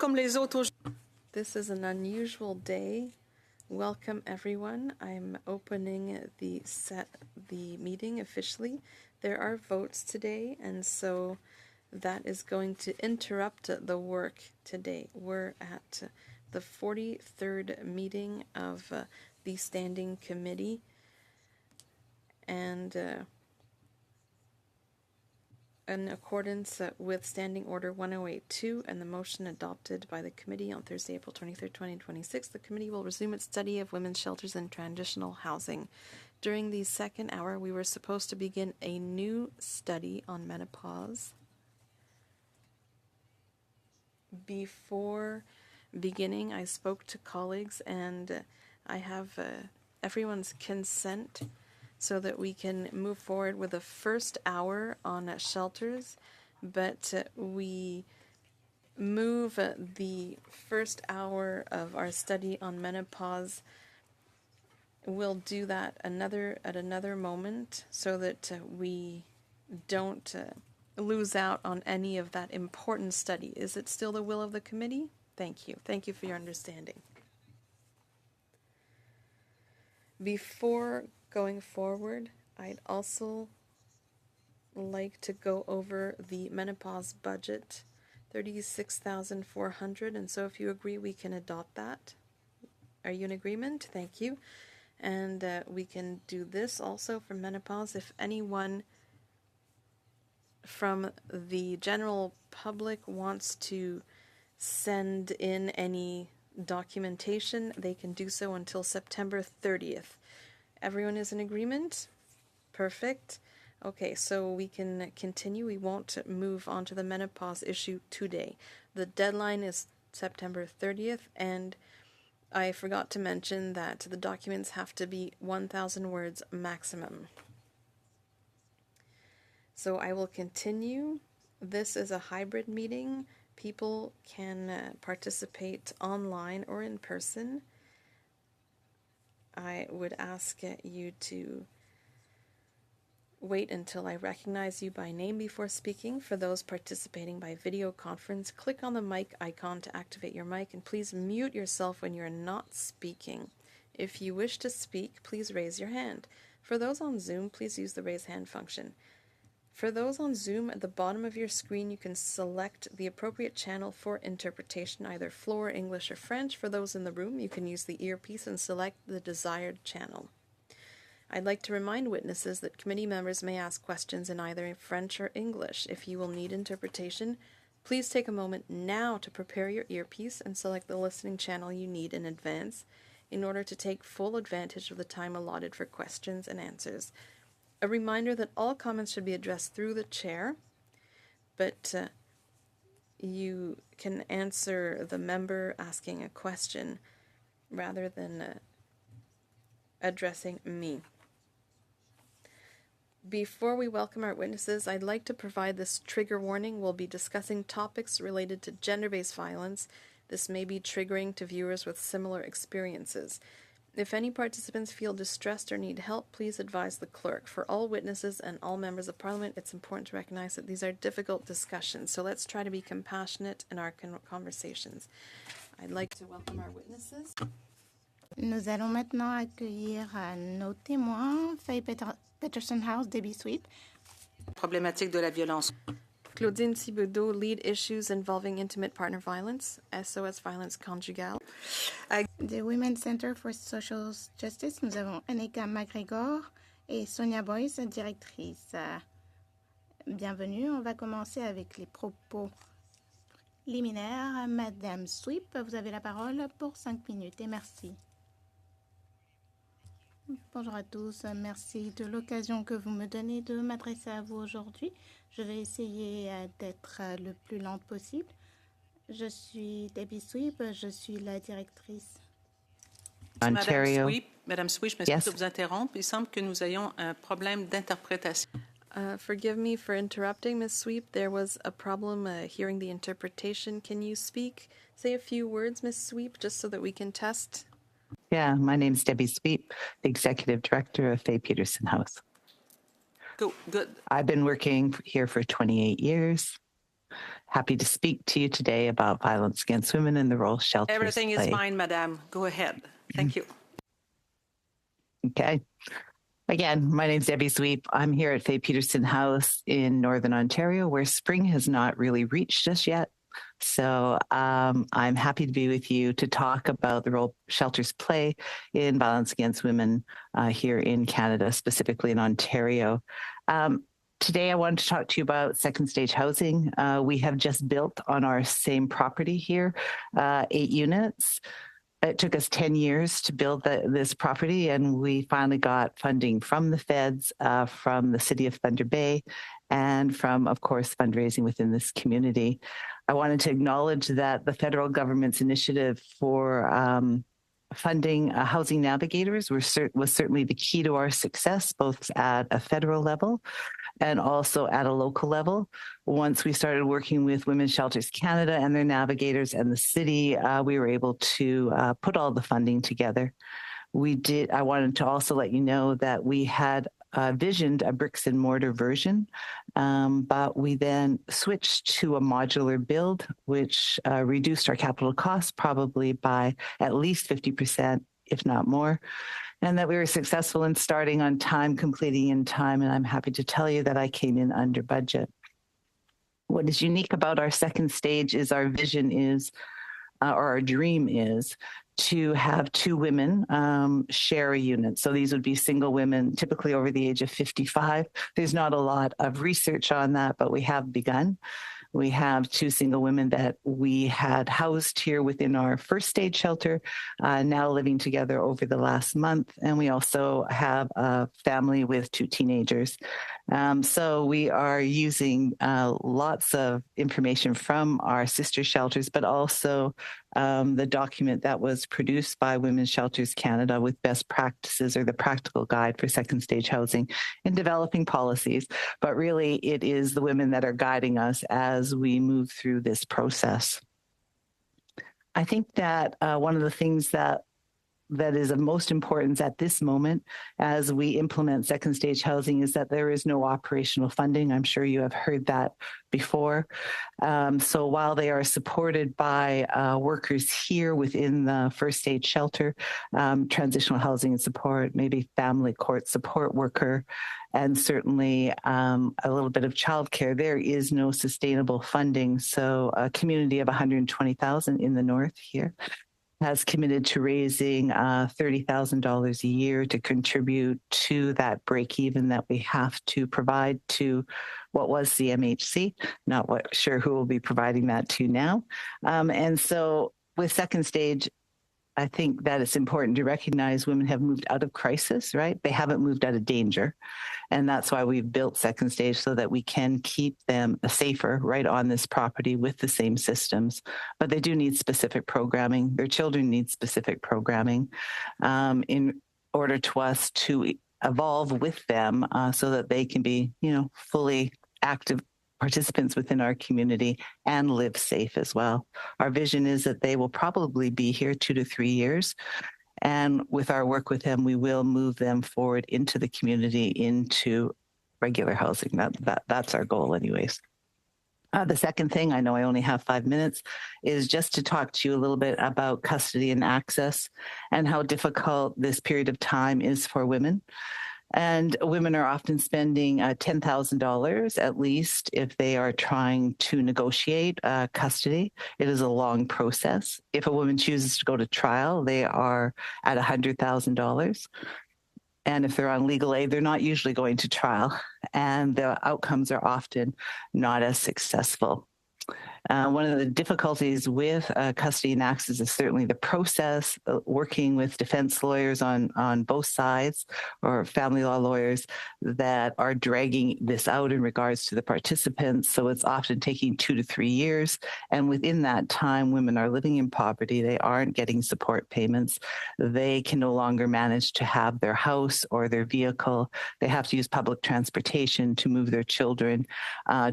comme les autres. This is an unusual day. Welcome everyone. I'm opening the meeting officially. There are votes today, and so that is going to interrupt the work today. We're at the 43rd meeting of the Standing Committee, and in accordance with Standing Order 1082 and the motion adopted by the committee on Thursday, April 23, 2026, the committee will resume its study of women's shelters and transitional housing. During the second hour, we were supposed to begin a new study on menopause. Before beginning, I spoke to colleagues, and I have everyone's consent so that we can move forward with the first hour on shelters, but we move the first hour of our study on menopause. We'll do that at another moment so that we don't lose out on any of that important study. Is it still the will of the committee? Thank you. Thank you for your understanding. Before going forward, I'd also like to go over the menopause budget, $36,400, and so if you agree, we can adopt that. Are you in agreement? Thank you. And we can do this also for menopause. If anyone from the general public wants to send in any documentation, they can do so until September 30th. Everyone is in agreement? Perfect. Okay, so we can continue. We won't move on to the menopause issue today. The deadline is September 30th, and I forgot to mention that the documents have to be 1,000 words maximum. So I will continue. This is a hybrid meeting. People can participate online or in person. I would ask you to wait until I recognize you by name before speaking. For those participating by video conference, click on the mic icon to activate your mic, and please mute yourself when you're not speaking. If you wish to speak, please raise your hand. For those on Zoom, please use the raise hand function. For those on Zoom, at the bottom of your screen, you can select the appropriate channel for interpretation, either Floor, English, or French. For those in the room, you can use the earpiece and select the desired channel. I'd like to remind witnesses that committee members may ask questions in either French or English. If you will need interpretation, please take a moment now to prepare your earpiece and select the listening channel you need in advance in order to take full advantage of the time allotted for questions and answers. A reminder that all comments should be addressed through the chair, but you can answer the member asking a question rather than addressing me. Before we welcome our witnesses, I'd like to provide this trigger warning. We'll be discussing topics related to gender-based violence. This may be triggering to viewers with similar experiences. If any participants feel distressed or need help, please advise the clerk. For all witnesses and all members of Parliament, it's important to recognize that these are difficult discussions, so let's try to be compassionate in our conversations. I'd like to welcome our witnesses. Nous allons maintenant accueillir nos témoins, Faye Peterson House, Debbie Sweep. Problématique de la violence. Claudine Thibodeau, lead issues involving intimate partner violence, SOS violence conjugale. The Women's Center for Social Justice, nous avons Annika McGregor et Sonia Boyce, directrice. Bienvenue, on va commencer avec les propos liminaires. Madame Sweep, vous avez la parole pour 5 minutes et merci. Bonjour à tous, merci de l'occasion que vous me donnez de m'adresser à vous aujourd'hui. Je vais essayer d'être le plus lente possible. Je suis Debbie Sweep, je suis la directrice. Ontario. Madame Sweep, je m'excuse de vous interrompre. Il semble que nous ayons un problème d'interprétation. Forgive me for interrupting, Ms. Sweep. There was a problem hearing the interpretation. Can you say a few words, Ms. Sweep, just so that we can test? Yeah, my name is Debbie Sweep, the Executive Director of Faye Peterson House. Good. I've been working here for 28 years. Happy to speak to you today about violence against women and the role shelters Everything play. is fine, Madame. Go ahead. Thank you. Okay. Again, my name's Debbie Sweep. I'm here at Faye Peterson House in Northern Ontario, where spring has not really reached us yet. So I'm happy to be with you to talk about the role shelters play in violence against women here in Canada, specifically in Ontario. Today, I wanted to talk to you about second stage housing. We have just built on our same property here, 8 units. It took us 10 years to build this property, and we finally got funding from the feds, from the city of Thunder Bay, and from, of course, fundraising within this community. I wanted to acknowledge that the federal government's initiative for funding housing navigators was certainly the key to our success, both at a federal level and also at a local level. Once we started working with Women's Shelters Canada and their navigators and the city, we were able to put all the funding together. I wanted to also let you know that we had visioned a bricks and mortar version, but we then switched to a modular build, which reduced our capital costs probably by at least 50%, if not more. And that we were successful in starting on time, completing in time, and I'm happy to tell you that I came in under budget. What is unique about our second stage is our vision is, or our dream is, to have 2 women share a unit. So these would be single women, typically over the age of 55. There's not a lot of research on that, but we have begun. We have 2 single women that we had housed here within our first stage shelter, now living together over the last month. And we also have a family with 2 teenagers. So we are using lots of information from our sister shelters, but also the document that was produced by Women's Shelters Canada with best practices, or the practical guide for second stage housing in developing policies. But really, it is the women that are guiding us as we move through this process. I think that one of the things that is of most importance at this moment as we implement second stage housing is that there is no operational funding. I'm sure you have heard that before. So while they are supported by workers here within the first stage shelter, transitional housing and support, maybe family court support worker, and certainly a little bit of childcare, there is no sustainable funding. So a community of 120,000 in the north here has committed to raising $30,000 a year to contribute to that break even that we have to provide to what was CMHC. Not sure who will be providing that to now. And so with second stage, I think that it's important to recognize women have moved out of crisis, right? They haven't moved out of danger. And that's why we've built second stage, so that we can keep them safer right on this property with the same systems. But they do need specific programming. Their children need specific programming in order to us to evolve with them so that they can be, fully active participants within our community and live safe as well. Our vision is that they will probably be here 2 to 3 years. And with our work with them, we will move them forward into the community, into regular housing. That's our goal anyways. The second thing, I know I only have 5 minutes, is just to talk to you a little bit about custody and access and how difficult this period of time is for women. And women are often spending $10,000 at least if they are trying to negotiate custody. It is a long process. If a woman chooses to go to trial, they are at $100,000. And if they're on legal aid, they're not usually going to trial. And the outcomes are often not as successful. One of the difficulties with custody and access is certainly the process, working with defense lawyers on both sides, or family law lawyers that are dragging this out in regards to the participants. So it's often taking 2 to 3 years. And within that time, women are living in poverty. They aren't getting support payments. They can no longer manage to have their house or their vehicle. They have to use public transportation to move their children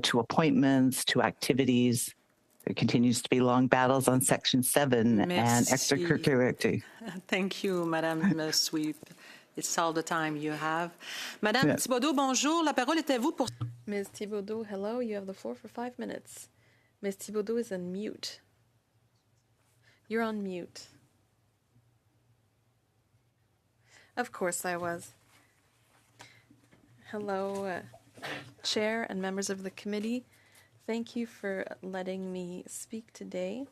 to appointments, to activities. There continues to be long battles on Section 7 and extracurricular activity. Thank you, Madame Sweep. It's all the time you have. Madame Thibodeau, bonjour. La parole est à vous pour... Ms. Thibodeau, hello. You have the floor for 5 minutes. Ms. Thibaudot is on mute. You're on mute. Of course I was. Hello, Chair and members of the committee. Thank you for letting me speak today.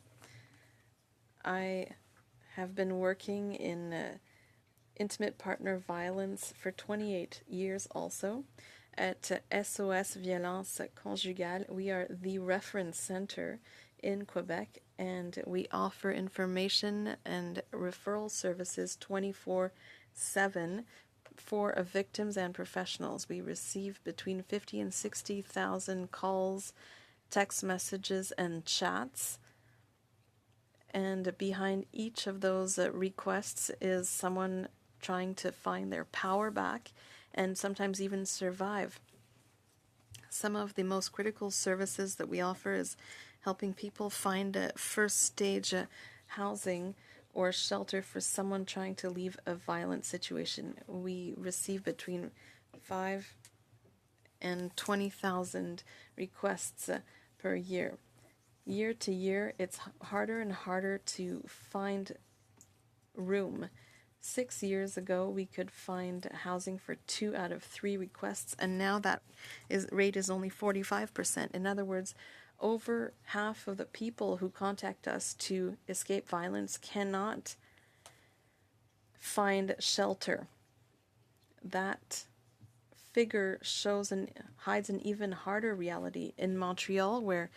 I have been working in intimate partner violence for 28 years also. At SOS Violence Conjugale, we are the reference center in Quebec, and we offer information and referral services 24/7 for victims and professionals. We receive between 50 and 60,000 calls, text messages, and chats. And behind each of those requests is someone trying to find their power back and sometimes even survive. Some of the most critical services that we offer is helping people find a first stage housing or shelter for someone trying to leave a violent situation. We receive between 5 and 20,000 requests per year. Year to year, it's harder and harder to find room. 6 years ago, we could find housing for 2 out of 3 requests, and now that rate is only 45%. In other words, over half of the people who contact us to escape violence cannot find shelter. That figure shows and hides an even harder reality. In Montreal, where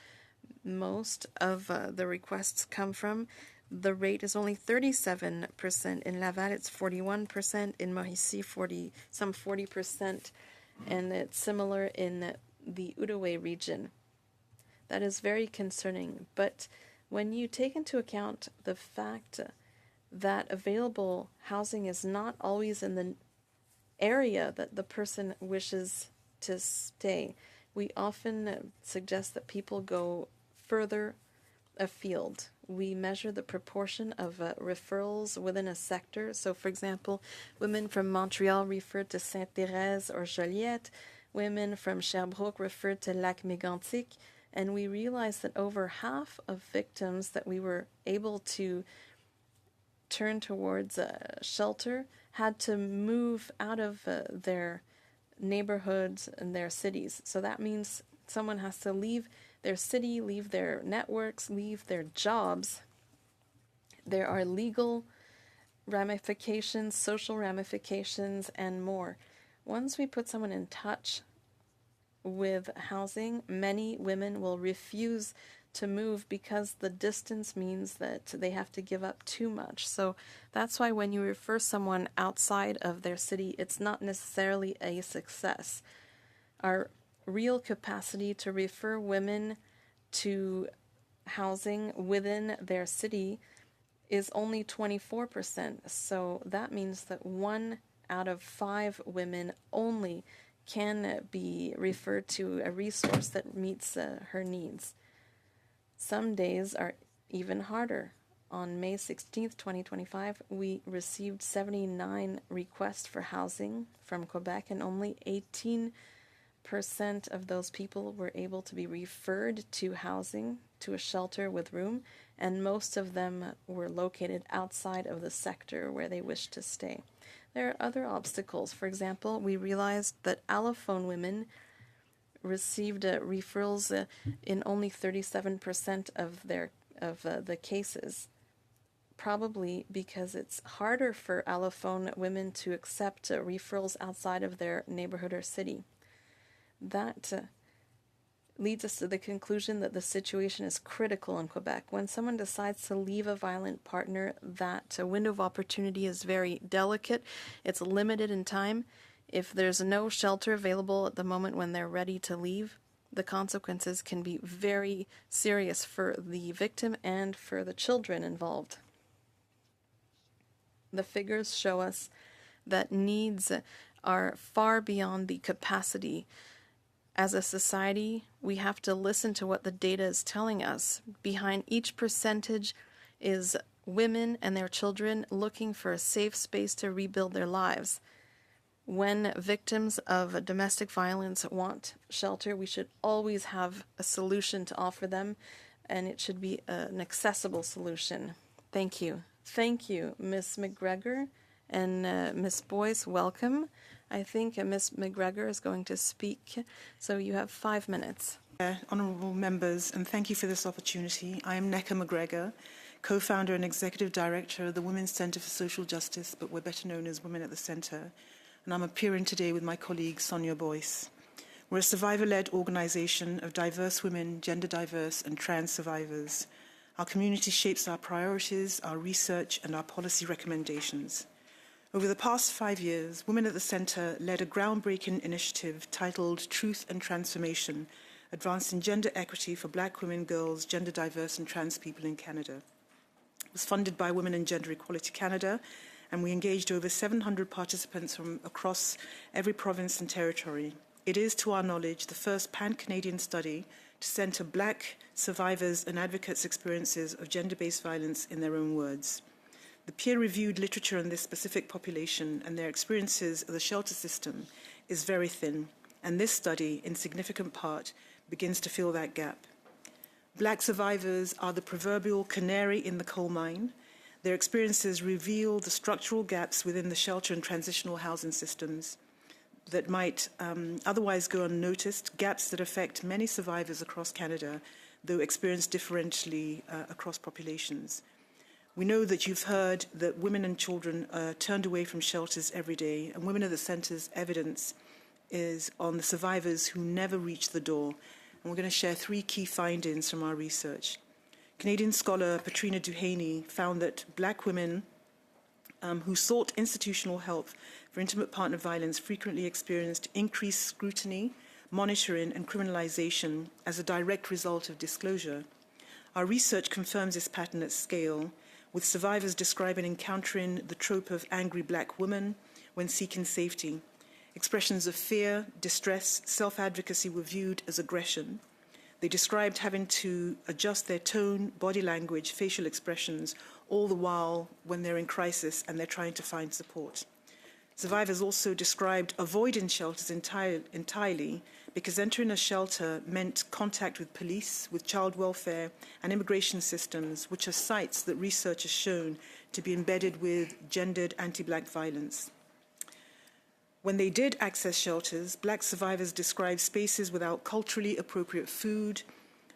most of the requests come from, the rate is only 37%. In Laval, it's 41%. In Mauricie, some 40%. And it's similar in the Outaouais region. That is very concerning. But when you take into account the fact that available housing is not always in the area that the person wishes to stay, we often suggest that people go further afield. We measure the proportion of referrals within a sector. So, for example, women from Montreal referred to Sainte-Thérèse or Joliette, women from Sherbrooke referred to Lac-Mégantic, and we realized that over half of victims that we were able to turn towards shelter had to move out of their neighborhoods and their cities. So that means someone has to leave their city, leave their networks, leave their jobs. There are legal ramifications, social ramifications, and more. Once we put someone in touch with housing, many women will refuse to move because the distance means that they have to give up too much. So that's why when you refer someone outside of their city, it's not necessarily a success. Our real capacity to refer women to housing within their city is only 24%. So that means that 1 out of 5 women only can be referred to a resource that meets her needs. Some days are even harder. On May 16th, 2025, we received 79 requests for housing from Quebec, and only 18% of those people were able to be referred to housing, to a shelter with room, and most of them were located outside of the sector where they wished to stay. There are other obstacles. For example, we realized that allophone women received referrals in only 37% of the cases, probably because it's harder for allophone women to accept referrals outside of their neighborhood or city. That leads us to the conclusion that the situation is critical in Quebec. When someone decides to leave a violent partner, that window of opportunity is very delicate. It's limited in time. If there's no shelter available at the moment when they're ready to leave, the consequences can be very serious for the victim and for the children involved. The figures show us that needs are far beyond the capacity. As a society, we have to listen to what the data is telling us. Behind each percentage is women and their children looking for a safe space to rebuild their lives. When victims of domestic violence want shelter, we should always have a solution to offer them, and it should be an accessible solution. Thank you. Thank you, Ms. McGregor and Ms. Boyce. Welcome. I think Ms. McGregor is going to speak, so you have 5 minutes. Honourable members, and thank you for this opportunity. I am Nneka McGregor, co-founder and executive director of the Women's Centre for Social Justice, but we're better known as Women at the Centre, and I'm appearing today with my colleague Sonia Boyce. We're a survivor-led organisation of diverse women, gender diverse and trans survivors. Our community shapes our priorities, our research and our policy recommendations. Over the past 5 years, Women at the Centre led a groundbreaking initiative titled Truth and Transformation, Advancing Gender Equity for Black Women, Girls, Gender Diverse and Trans People in Canada. It was funded by Women and Gender Equality Canada, and we engaged over 700 participants from across every province and territory. It is, to our knowledge, the first pan-Canadian study to centre Black survivors and advocates' experiences of gender-based violence in their own words. The peer-reviewed literature on this specific population and their experiences of the shelter system is very thin, and this study, in significant part, begins to fill that gap. Black survivors are the proverbial canary in the coal mine. Their experiences reveal the structural gaps within the shelter and transitional housing systems that might otherwise go unnoticed, gaps that affect many survivors across Canada, though experienced differentially across populations. We know that you've heard that women and children are turned away from shelters every day, and Women at the Centre's evidence is on the survivors who never reach the door. And we're going to share 3 key findings from our research. Canadian scholar Patrina Duhaney found that Black women who sought institutional help for intimate partner violence frequently experienced increased scrutiny, monitoring, and criminalization as a direct result of disclosure. Our research confirms this pattern at scale, with survivors describing encountering the trope of angry Black woman when seeking safety. Expressions of fear, distress, self-advocacy were viewed as aggression. They described having to adjust their tone, body language, facial expressions, all the while when they're in crisis and they're trying to find support. Survivors also described avoiding shelters entirely because entering a shelter meant contact with police, with child welfare, and immigration systems, which are sites that research has shown to be embedded with gendered anti-Black violence. When they did access shelters, Black survivors described spaces without culturally appropriate food,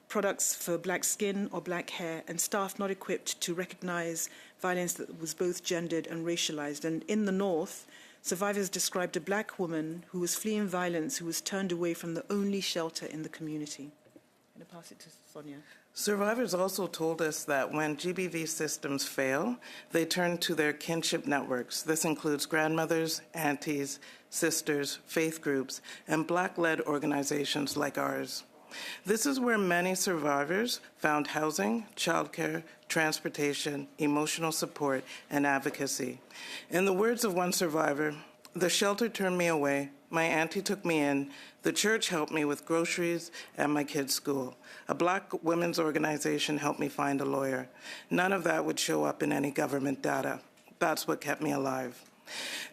products for Black skin or Black hair, and staff not equipped to recognize violence that was both gendered and racialized. And in the North, survivors described a Black woman who was fleeing violence, who was turned away from the only shelter in the community. I'm going to pass it to Sonia. Survivors also told us that when GBV systems fail, they turn to their kinship networks. This includes grandmothers, aunties, sisters, faith groups, and Black-led organizations like ours. This is where many survivors found housing, childcare, transportation, emotional support, and advocacy. In the words of one survivor, "The shelter turned me away, my auntie took me in, the church helped me with groceries and my kids' school. A Black women's organization helped me find a lawyer. None of that would show up in any government data. That's what kept me alive."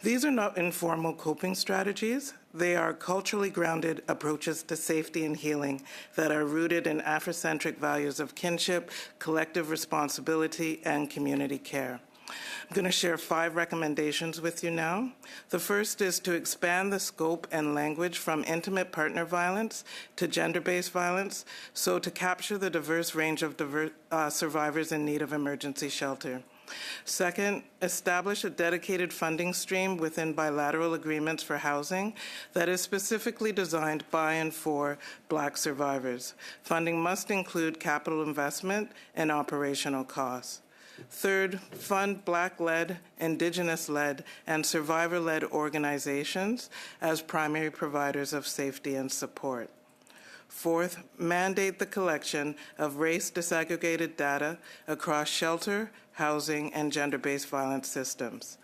These are not informal coping strategies. They are culturally grounded approaches to safety and healing that are rooted in Afrocentric values of kinship, collective responsibility, and community care. I'm going to share 5 recommendations with you now. The first is to expand the scope and language from intimate partner violence to gender-based violence, so to capture the diverse range of survivors in need of emergency shelter. Second, establish a dedicated funding stream within bilateral agreements for housing that is specifically designed by and for Black survivors. Funding must include capital investment and operational costs. Third, fund Black-led, Indigenous-led, and survivor-led organizations as primary providers of safety and support. Fourth, mandate the collection of race-disaggregated data across shelter, housing, and gender-based violence systems.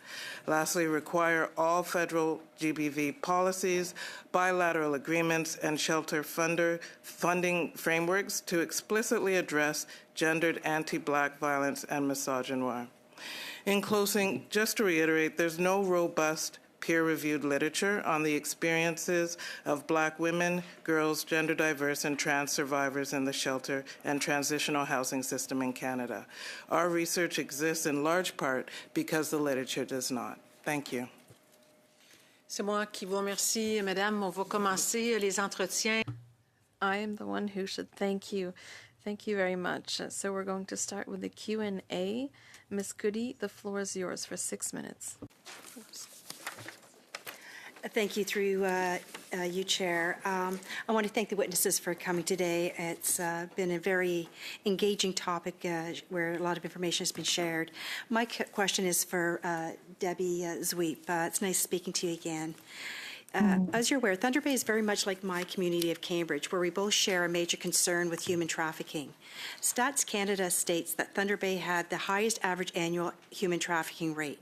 Lastly, require all federal GBV policies, bilateral agreements, and shelter funding frameworks to explicitly address gendered anti-Black violence and misogynoir. In closing, just to reiterate, there's no robust peer-reviewed literature on the experiences of Black women, girls, gender diverse, and trans survivors in the shelter and transitional housing system in Canada. Our research exists in large part because the literature does not. Thank you. C'est moi qui vous remercie, Madame. On va commencer les entretiens. I am the one who should thank you. Thank you very much. So we're going to start with the Q&A. Ms. Goody, the floor is yours for 6 minutes. Oops. Thank you through you, Chair. I want to thank the witnesses for coming today. It's been a very engaging topic where a lot of information has been shared. My question is for Debbie Zweep. It's nice speaking to you again. As you're aware, Thunder Bay is very much like my community of Cambridge, where we both share a major concern with human trafficking. Stats Canada states that Thunder Bay had the highest average annual human trafficking rate.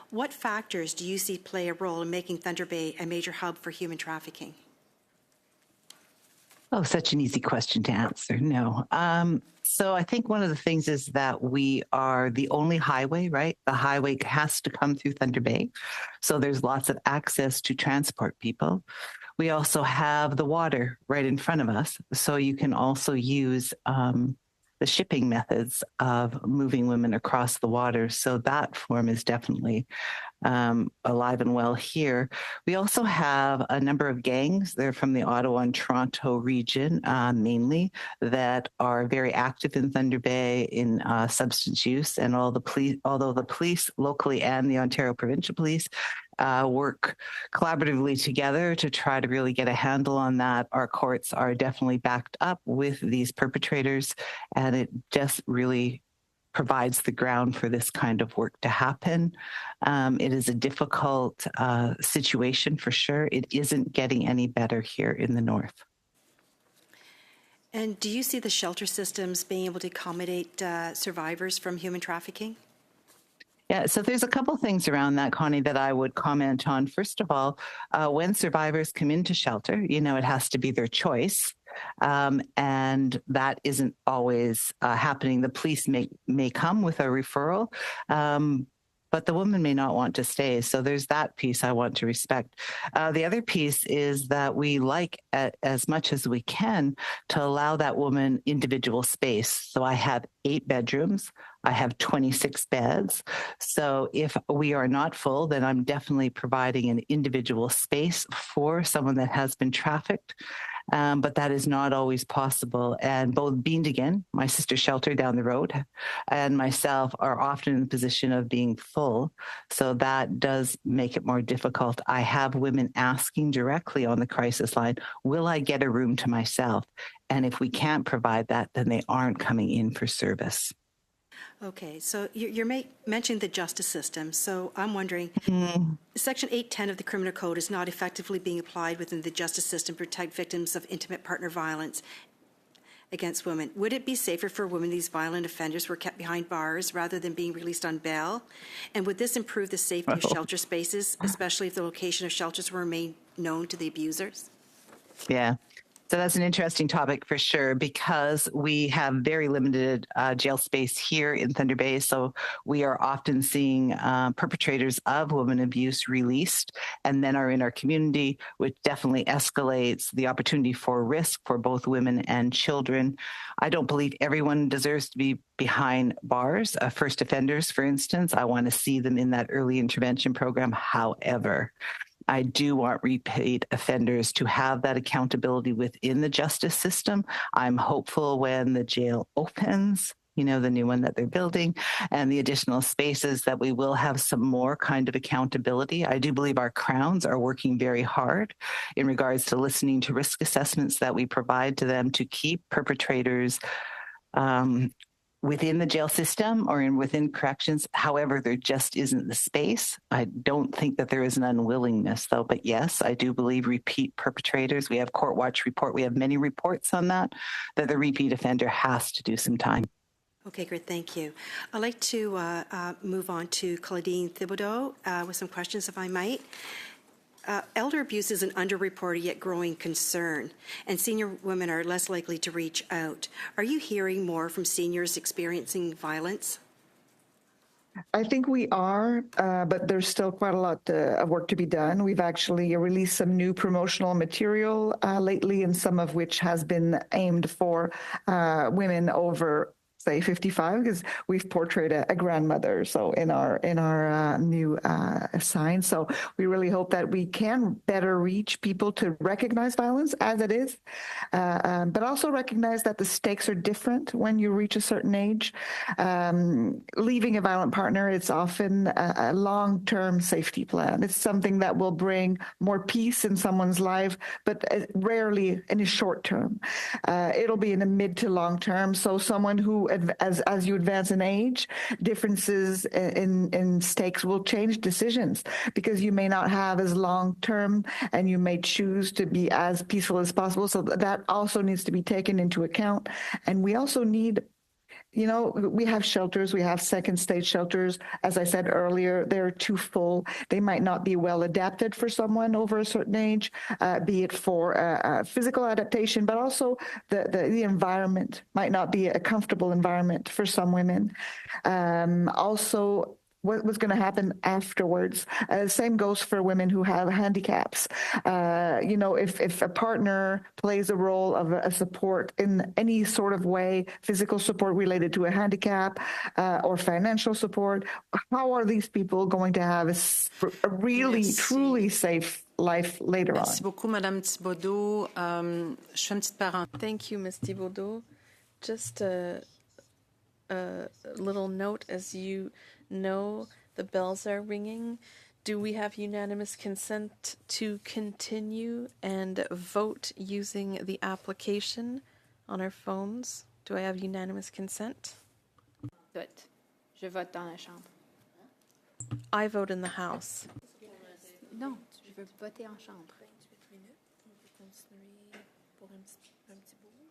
What factors do you see play a role in making Thunder Bay a major hub for human trafficking? Oh, such an easy question to answer. No. So I think one of the things is that we are the only highway, right? The highway has to come through Thunder Bay. So there's lots of access to transport people. We also have the water right in front of us. So you can also use the shipping methods of moving women across the water. So that form is definitely alive and well here. We also have a number of gangs. They're from the Ottawa and Toronto region, mainly, that are very active in Thunder Bay in substance use. And although the police locally and the Ontario Provincial Police work collaboratively together to try to really get a handle on that, our courts are definitely backed up with these perpetrators, and it just really provides the ground for this kind of work to happen. It is a difficult situation for sure. It isn't getting any better here in the north. And do you see the shelter systems being able to accommodate survivors from human trafficking? Yeah, so there's a couple things around that, Connie, that I would comment on. First of all, when survivors come into shelter, you know, it has to be their choice. And that isn't always happening. The police may come with a referral, but the woman may not want to stay. So there's that piece I want to respect. The other piece is that we like, as much as we can, to allow that woman individual space. So I have 8 bedrooms. I have 26 beds. So if we are not full, then I'm definitely providing an individual space for someone that has been trafficked. But that is not always possible. And both Beandigan, my sister's shelter down the road, and myself are often in the position of being full. So that does make it more difficult. I have women asking directly on the crisis line, will I get a room to myself? And if we can't provide that, then they aren't coming in for service. Okay, so you're mentioning the justice system. So I'm wondering, Section 810 of the Criminal Code is not effectively being applied within the justice system to protect victims of intimate partner violence against women. Would it be safer for women these violent offenders were kept behind bars rather than being released on bail? And would this improve the safety of shelter spaces, especially if the location of shelters were made known to the abusers? Yeah. So that's an interesting topic for sure, because we have very limited jail space here in Thunder Bay. So we are often seeing perpetrators of women abuse released and then are in our community, which definitely escalates the opportunity for risk for both women and children. I don't believe everyone deserves to be behind bars. First offenders, for instance, I want to see them in that early intervention program. However, I do want repeat offenders to have that accountability within the justice system. I'm hopeful when the jail opens, you know, the new one that they're building, and the additional spaces, that we will have some more kind of accountability. I do believe our crowns are working very hard in regards to listening to risk assessments that we provide to them to keep perpetrators within the jail system or within corrections. However, there just isn't the space. I don't think that there is an unwillingness, though. But yes, I do believe repeat perpetrators. We have Court Watch report. We have many reports on that the repeat offender has to do some time. Okay, great. Thank you. I'd like to move on to Claudine Thibodeau with some questions, if I might. Elder abuse is an underreported yet growing concern, and senior women are less likely to reach out. Are you hearing more from seniors experiencing violence? I think we are, but there's still quite a lot of work to be done. We've actually released some new promotional material lately, and some of which has been aimed for women over, say, 55, because we've portrayed a grandmother. So in our new sign, so we really hope that we can better reach people to recognize violence as it is, but also recognize that the stakes are different when you reach a certain age. Leaving a violent partner, it's often a long-term safety plan. It's something that will bring more peace in someone's life, but rarely in a short term. It'll be in a mid to long term. So someone who, as you advance in age, differences in stakes will change decisions, because you may not have as long term, and you may choose to be as peaceful as possible. So that also needs to be taken into account. And we also need, we have shelters, we have second stage shelters. As I said earlier, they're too full. They might not be well adapted for someone over a certain age, be it for physical adaptation, but also the environment might not be a comfortable environment for some women. Also, what was going to happen afterwards. Same goes for women who have handicaps. If a partner plays a role of a support in any sort of way, physical support related to a handicap or financial support, how are these people going to have a really, truly safe life later on? Merci beaucoup, Madame Thibodeau. Je fais une petite parenthèse. Thank you, Ms. Thibodeau. Just a little note, as you know, the bells are ringing. Do we have unanimous consent to continue and vote using the application on our phones? Do I have unanimous consent? Vote. Je vote dans la chambre. I vote in the House. Non, je veux voter en chambre.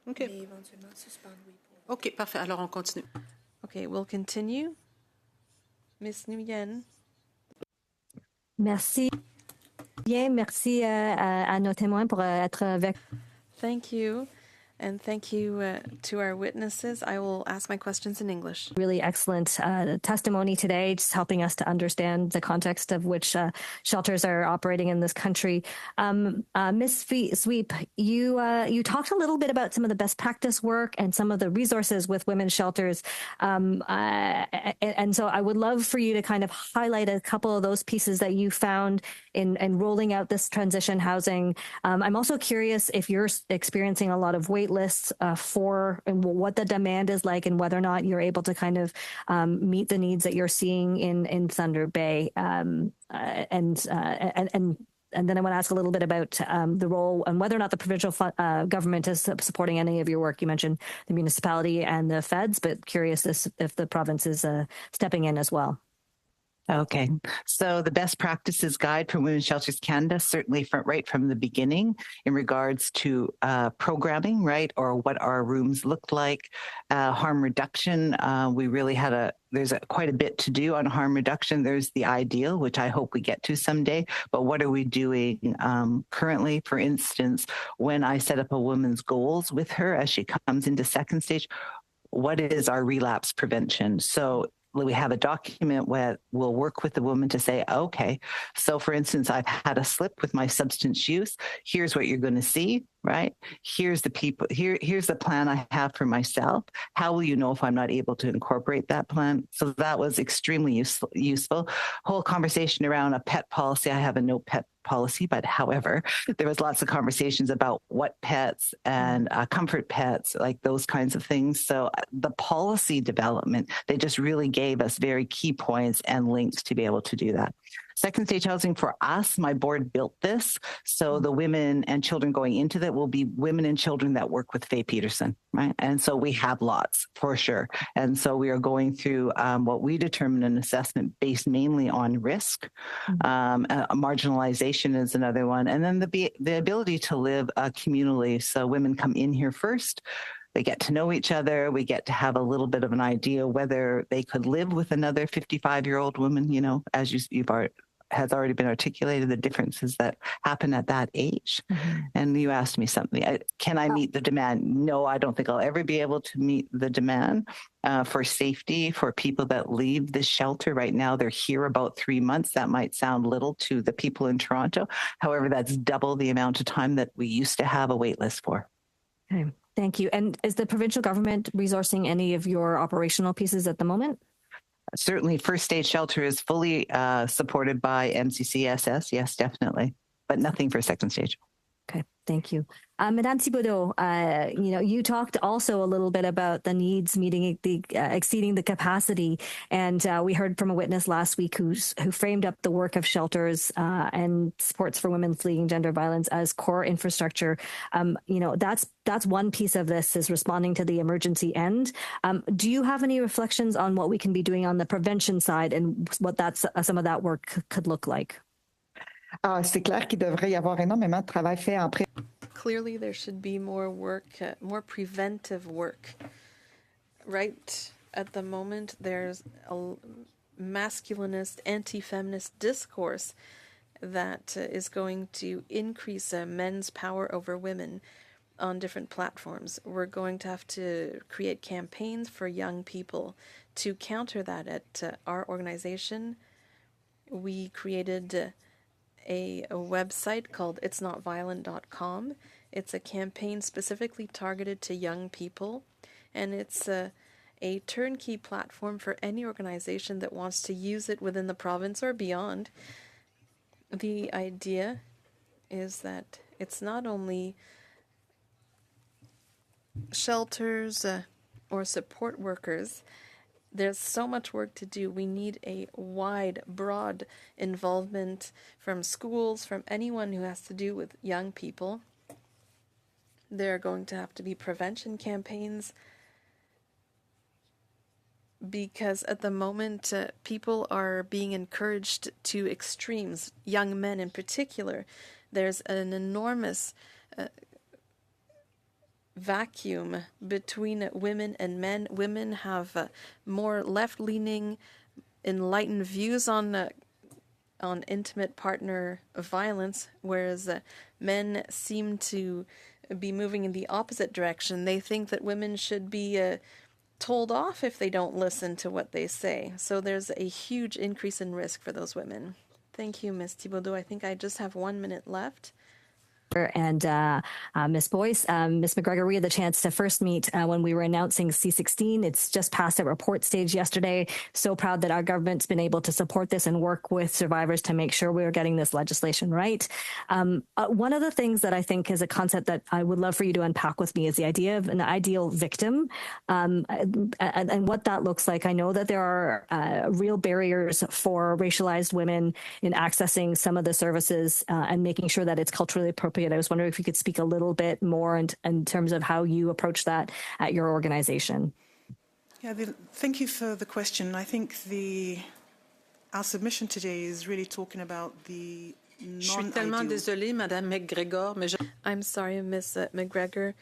OK. OK, parfait. Alors, on continue. Okay, we'll continue. Miss Nguyen. Merci. Bien, merci à nos témoins pour être avec. Thank you. And thank you to our witnesses. I will ask my questions in English. Really excellent testimony today, just helping us to understand the context of which shelters are operating in this country. Ms. Sweep, you talked a little bit about some of the best practice work and some of the resources with women's shelters. And so I would love for you to kind of highlight a couple of those pieces that you found in rolling out this transition housing. I'm also curious if you're experiencing a lot of wait lists for and what the demand is like, and whether or not you're able to kind of meet the needs that you're seeing in Thunder Bay. And then I want to ask a little bit about the role and whether or not the provincial government is supporting any of your work. You mentioned the municipality and the feds, but curious if the province is stepping in as well. Okay. So the best practices guide for Women's Shelters Canada, certainly right from the beginning in regards to programming, right, or what our rooms looked like, harm reduction. We really had there's quite a bit to do on harm reduction. There's the ideal, which I hope we get to someday, but what are we doing currently? For instance, when I set up a woman's goals with her as she comes into second stage, what is our relapse prevention? So we have a document where we'll work with the woman to say, okay, so for instance, I've had a slip with my substance use. Here's what you're going to see, right? Here's the people, here's the plan I have for myself. How will you know if I'm not able to incorporate that plan? So that was extremely useful. Whole conversation around a pet policy. I have a no pet policy, but however, there was lots of conversations about what pets and comfort pets, like those kinds of things. So the policy development, they just really gave us very key points and links to be able to do that. Second stage housing for us, my board built this. So the women and children going into that will be women and children that work with Faye Peterson, right? And so we have lots for sure. And so we are going through what we determine an assessment based mainly on risk. Marginalization is another one. And then the ability to live communally. So women come in here first. They get to know each other. We get to have a little bit of an idea whether they could live with another 55-year-old woman, as you've has already been articulated, the differences that happen at that age. And you asked me something, can I meet the demand? No, I don't think I'll ever be able to meet the demand for safety for people that leave this shelter. Right now, they're here about 3 months. That might sound little to the people in Toronto. However, that's double the amount of time that we used to have a wait list for. Okay, thank you. And is the provincial government resourcing any of your operational pieces at the moment? Certainly, first stage shelter is fully supported by MCCSS. Yes, definitely, but nothing for second stage. Okay, thank you. Madame Thibodeau, you talked also a little bit about the needs exceeding the capacity, and we heard from a witness last week who framed up the work of shelters and supports for women fleeing gender violence as core infrastructure. That's one piece of this, is responding to the emergency end. Do you have any reflections on what we can be doing on the prevention side and what some of that work could look like? C'est clair qu'il devrait y avoir énormément de travail fait en Clearly, there should be more work, more preventive work. Right at the moment, there's a masculinist, anti-feminist discourse that is going to increase men's power over women on different platforms. We're going to have to create campaigns for young people to counter that. At our organization, we created a website called itsnotviolent.com. It's a campaign specifically targeted to young people, and it's a turnkey platform for any organization that wants to use it within the province or beyond. The idea is that it's not only shelters or support workers. There's so much work to do. We need a wide, broad involvement from schools, from anyone who has to do with young people. There are going to have to be prevention campaigns, because at the moment people are being encouraged to extremes, young men in particular. There's an enormous vacuum between women and men. Women have more left-leaning, enlightened views on intimate partner violence, whereas men seem to be moving in the opposite direction. They think that women should be told off if they don't listen to what they say. So there's a huge increase in risk for those women. Thank you, Ms. Thibodeau. I think I just have 1 minute left. And Ms. Boyce, Ms. McGregor, we had the chance to first meet when we were announcing C-16. It's just past a report stage yesterday. So proud that our government's been able to support this and work with survivors to make sure we're getting this legislation right. One of the things that I think is a concept that I would love for you to unpack with me is the idea of an ideal victim and what that looks like. I know that there are real barriers for racialized women in accessing some of the services and making sure that it's culturally appropriate. I was wondering if you could speak a little bit more in terms of how you approach that at your organization. Yeah, thank you for the question. I think our submission today is really talking about the non-ideal. Je suis tellement désolée, Madame McGregor, mais I'm sorry, Ms. McGregor,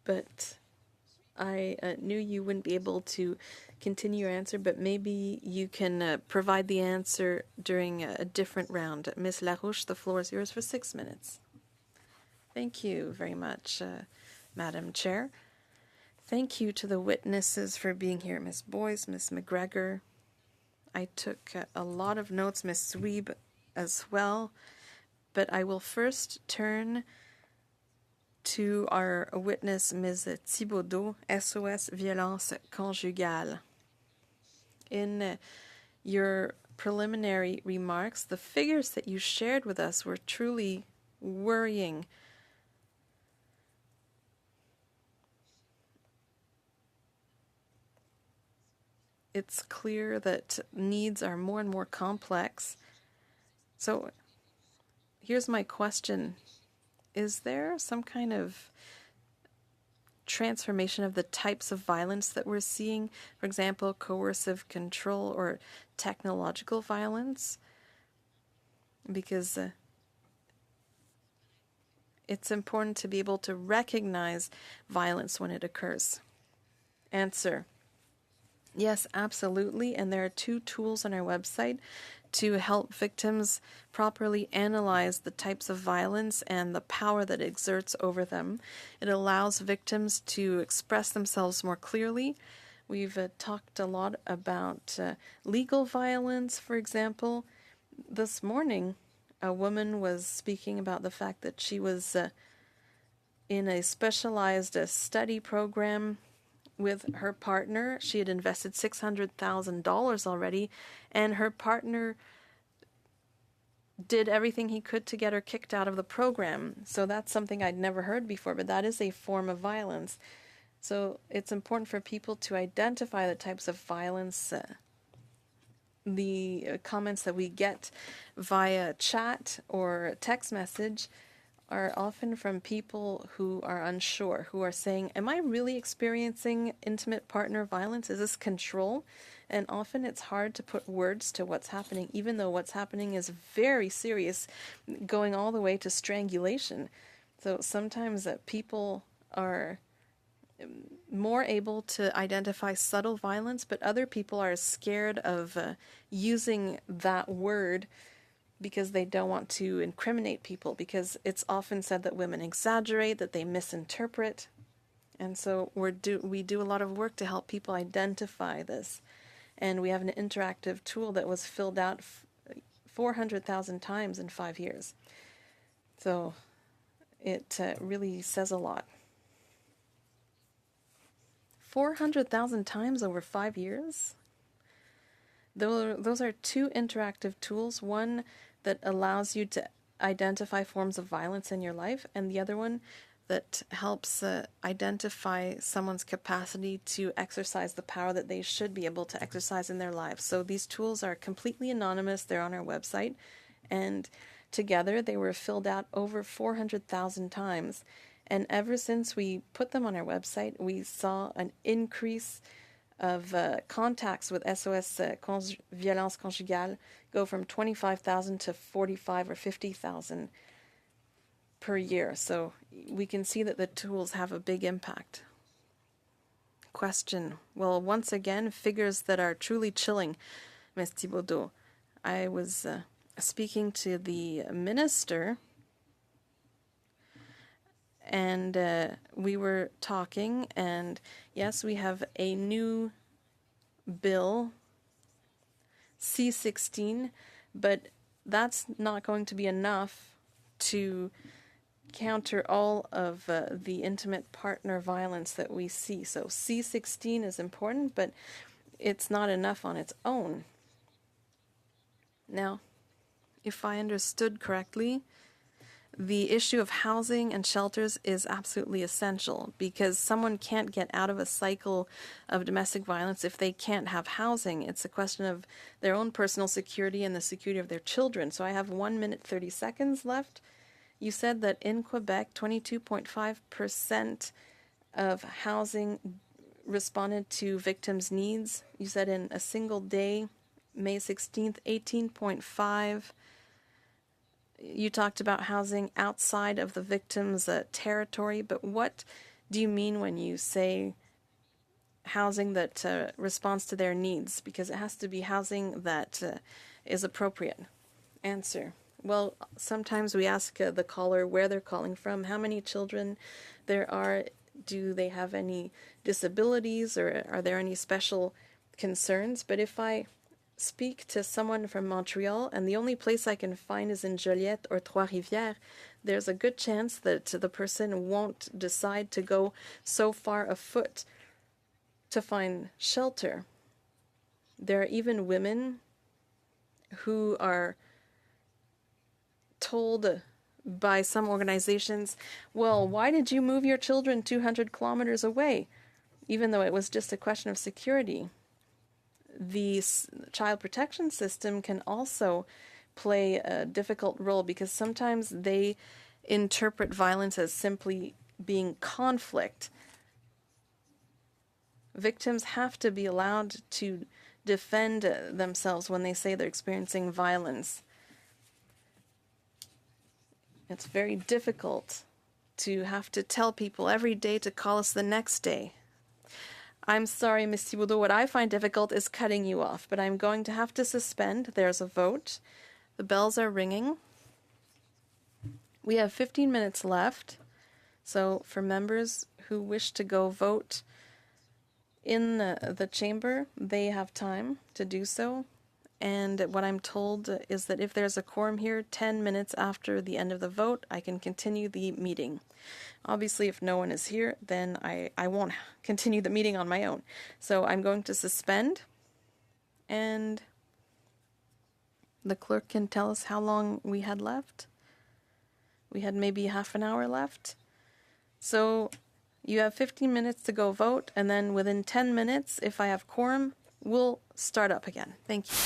but I knew you wouldn't be able to continue your answer, but maybe you can provide the answer during a different round. Ms. Larouche, the floor is yours for 6 minutes. Thank you very much, Madam Chair. Thank you to the witnesses for being here, Ms. Boyce, Ms. McGregor. I took a lot of notes, Ms. Sweeb as well, but I will first turn to our witness, Ms. Thibodeau, SOS Violence Conjugale. In your preliminary remarks, the figures that you shared with us were truly worrying. It's clear that needs are more and more complex. So here's my question. Is there some kind of transformation of the types of violence that we're seeing? For example, coercive control or technological violence? Because it's important to be able to recognize violence when it occurs. Answer. Yes, absolutely. And there are 2 tools on our website to help victims properly analyze the types of violence and the power that it exerts over them. It allows victims to express themselves more clearly. We've talked a lot about legal violence, for example. This morning, a woman was speaking about the fact that she was in a specialized study program with her partner. She had invested $600,000 already, and her partner did everything he could to get her kicked out of the program. So that's something I'd never heard before, but that is a form of violence. So it's important for people to identify the types of violence. The comments that we get via chat or text message are often from people who are unsure, who are saying, am I really experiencing intimate partner violence? Is this control? And often it's hard to put words to what's happening, even though what's happening is very serious, going all the way to strangulation. So sometimes people are more able to identify subtle violence, but other people are scared of using that word because they don't want to incriminate people, because it's often said that women exaggerate, that they misinterpret. And so we do a lot of work to help people identify this. And we have an interactive tool that was filled out 400,000 times in 5 years. So it really says a lot. 400,000 times over 5 years? Those are two interactive tools, one that allows you to identify forms of violence in your life, and the other one that helps identify someone's capacity to exercise the power that they should be able to exercise in their lives. So these tools are completely anonymous. They're on our website, and together they were filled out over 400,000 times. And ever since we put them on our website, we saw an increase of contacts with SOS Violence Conjugale go from 25,000 to 45 or 50,000 per year. So we can see that the tools have a big impact. Question. Well, once again, figures that are truly chilling, Ms. Thibaudot. I was speaking to the minister, and we were talking, and yes, we have a new bill, C-16, but that's not going to be enough to counter all of the intimate partner violence that we see. So C-16 is important, but it's not enough on its own. Now, if I understood correctly, the issue of housing and shelters is absolutely essential, because someone can't get out of a cycle of domestic violence if they can't have housing. It's a question of their own personal security and the security of their children. So I have 1 minute 30 seconds left. You said that in Quebec, 22.5% of housing responded to victims' needs. You said in a single day, May 16th, 18.5%. You talked about housing outside of the victim's territory, but what do you mean when you say housing that responds to their needs? Because it has to be housing that is appropriate. Answer. Well, sometimes we ask the caller where they're calling from, how many children there are, do they have any disabilities, or are there any special concerns? But if I speak to someone from Montreal, and the only place I can find is in Joliette or Trois-Rivières, there's a good chance that the person won't decide to go so far afoot to find shelter. There are even women who are told by some organizations, well, why did you move your children 200 kilometers away? Even though it was just a question of security. The child protection system can also play a difficult role, because sometimes they interpret violence as simply being conflict. Victims have to be allowed to defend themselves when they say they're experiencing violence. It's very difficult to have to tell people every day to call us the next day. I'm sorry, Ms. Thibodeau. What I find difficult is cutting you off, but I'm going to have to suspend. There's a vote. The bells are ringing. We have 15 minutes left. So for members who wish to go vote in the chamber, they have time to do so. And what I'm told is that if there's a quorum here 10 minutes after the end of the vote, I can continue the meeting. Obviously, if no one is here, then I won't continue the meeting on my own. So I'm going to suspend, and the clerk can tell us how long we had left. We had maybe half an hour left. So you have 15 minutes to go vote, and then within 10 minutes, if I have quorum, we'll start up again. Thank you.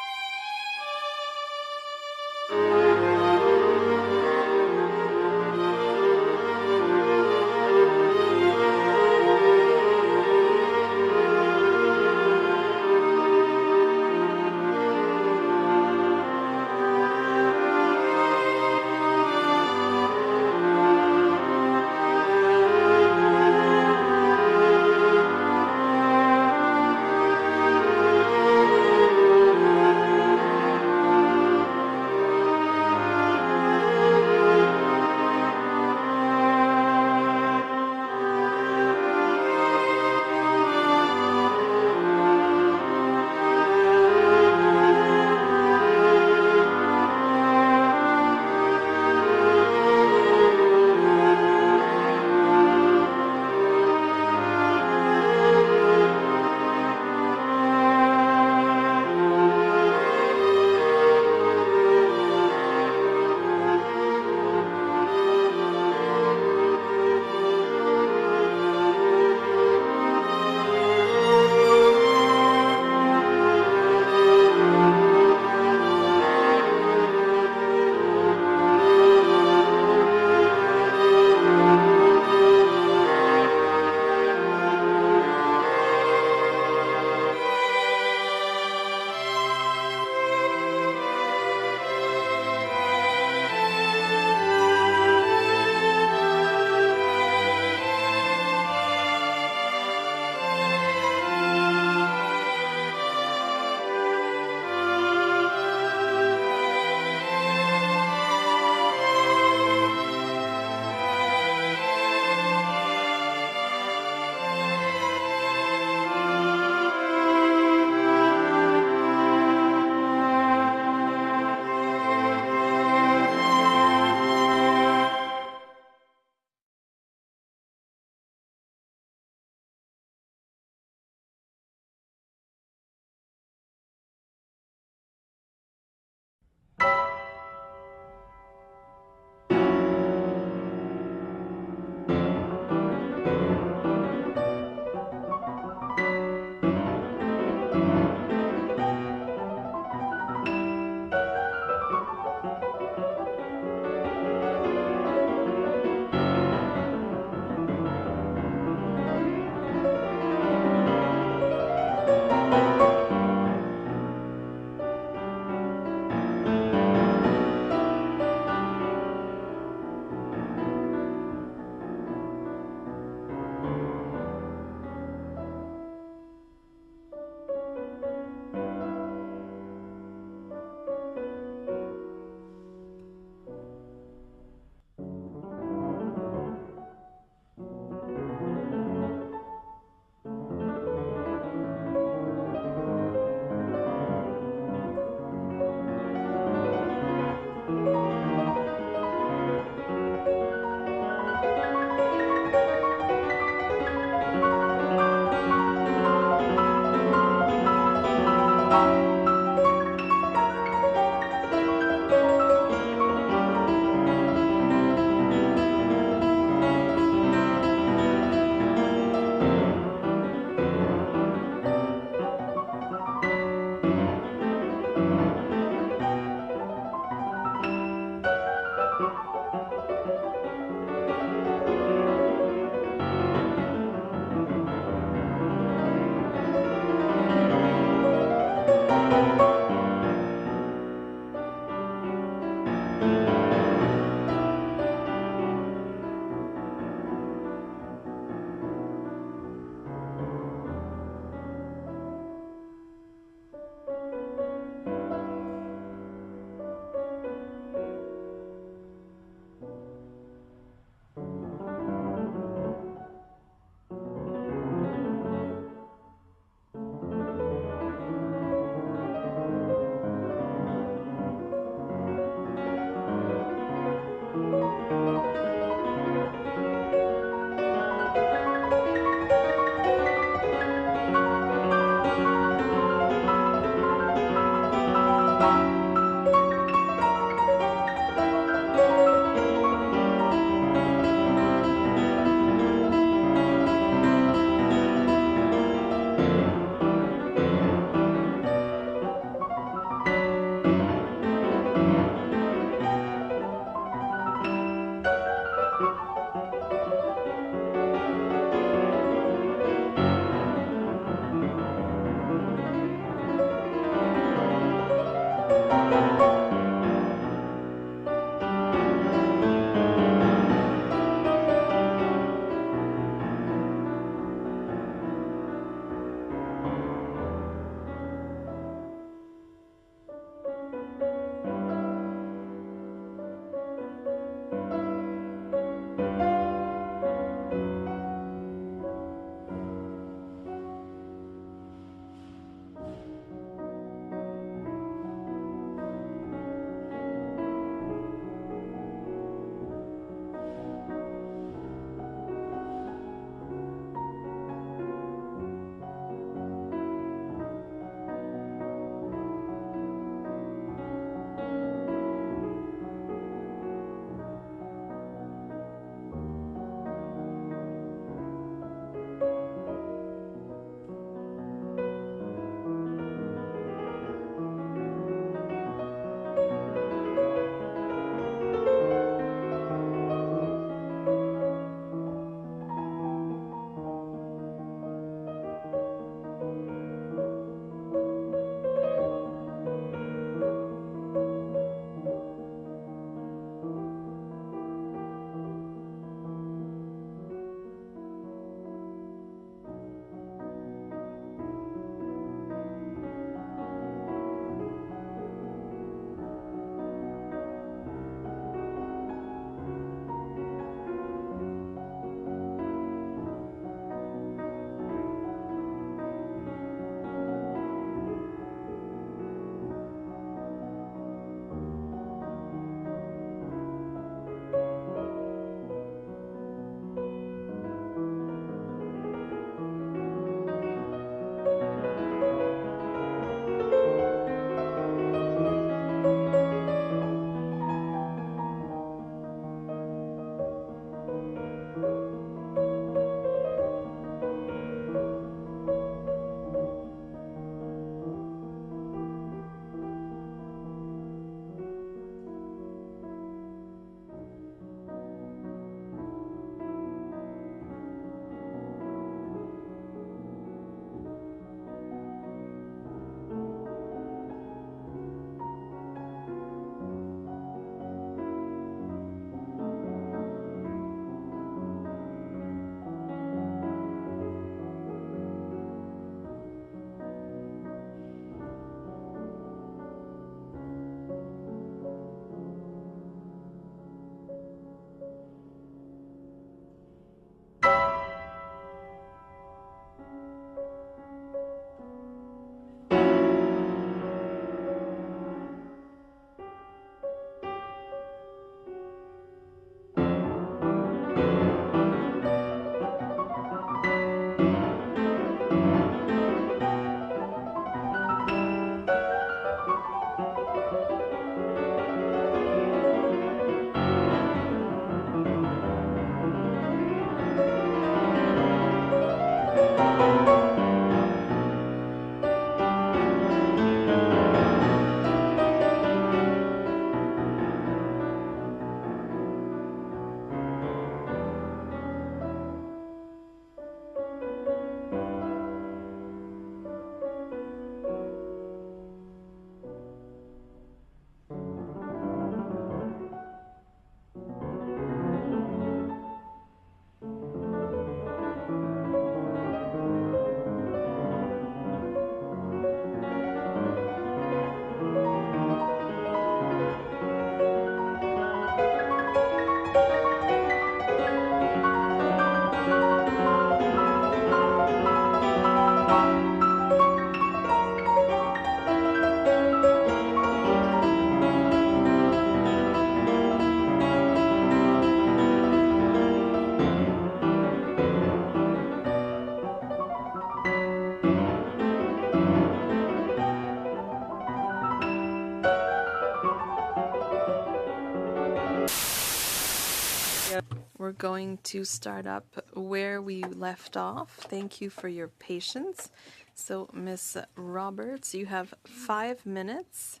We're going to start up where we left off. Thank you for your patience. So, Ms. Roberts, you have 5 minutes.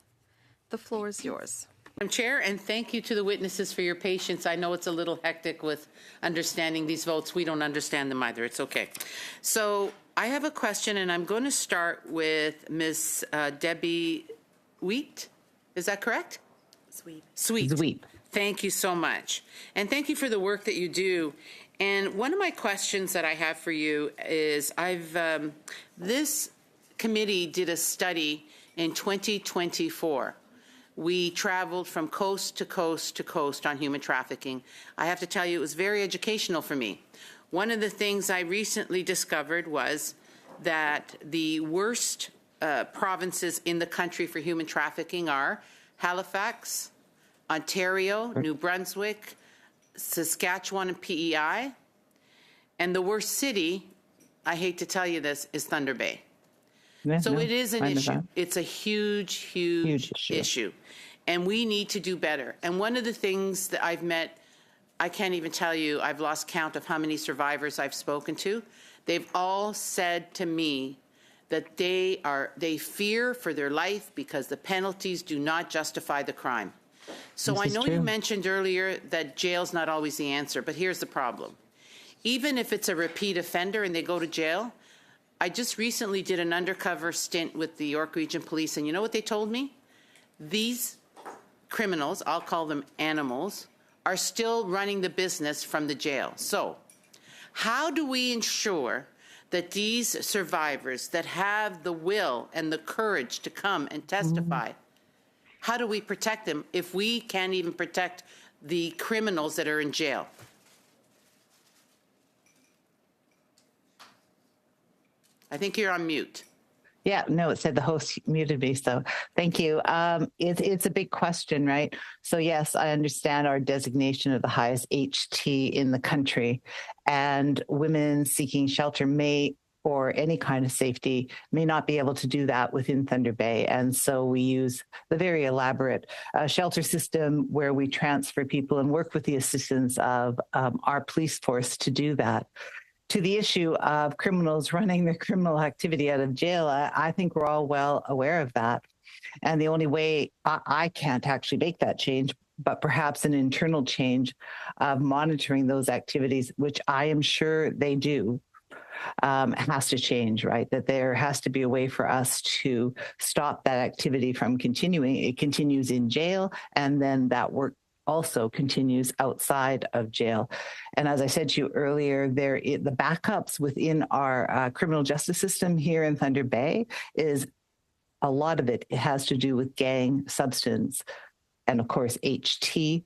The floor is yours. Madam Chair, and thank you to the witnesses for your patience. I know it's a little hectic with understanding these votes. We don't understand them either. It's okay. So I have a question, and I'm going to start with Ms. Debbie Wheat. Is that correct? Sweet. Sweet. Thank you so much. And thank you for the work that you do. And one of my questions that I have for you is this committee did a study in 2024. We traveled from coast to coast to coast on human trafficking. I have to tell you, it was very educational for me. One of the things I recently discovered was that the worst provinces in the country for human trafficking are Halifax, Ontario, New Brunswick, Saskatchewan, and PEI. And the worst city, I hate to tell you this, is Thunder Bay. So it is an issue. It's a huge issue. And we need to do better. And one of the things that I've met, I can't even tell you, I've lost count of how many survivors I've spoken to. They've all said to me that they fear for their life because the penalties do not justify the crime. So I know you mentioned earlier that jail's not always the answer, but here's the problem. Even if it's a repeat offender and they go to jail, I just recently did an undercover stint with the York Region Police, and you know what they told me? These criminals, I'll call them animals, are still running the business from the jail. So how do we ensure that these survivors that have the will and the courage to come and testify, how do we protect them if we can't even protect the criminals that are in jail? I think you're on mute. Yeah, no, it said the host muted me, so thank you. It's a big question, right? So yes, I understand our designation of the highest HT in the country, and women seeking shelter may, or any kind of safety, may not be able to do that within Thunder Bay. And so we use the very elaborate shelter system where we transfer people and work with the assistance of our police force to do that. To the issue of criminals running their criminal activity out of jail, I think we're all well aware of that. And the only way I can't actually make that change, but perhaps an internal change of monitoring those activities, which I am sure they do, has to change, right? That there has to be a way for us to stop that activity from continuing. It continues in jail, and then that work also continues outside of jail. And as I said to you earlier, the backups within our criminal justice system here in Thunder Bay is a lot of it has to do with gang, substance, and of course HT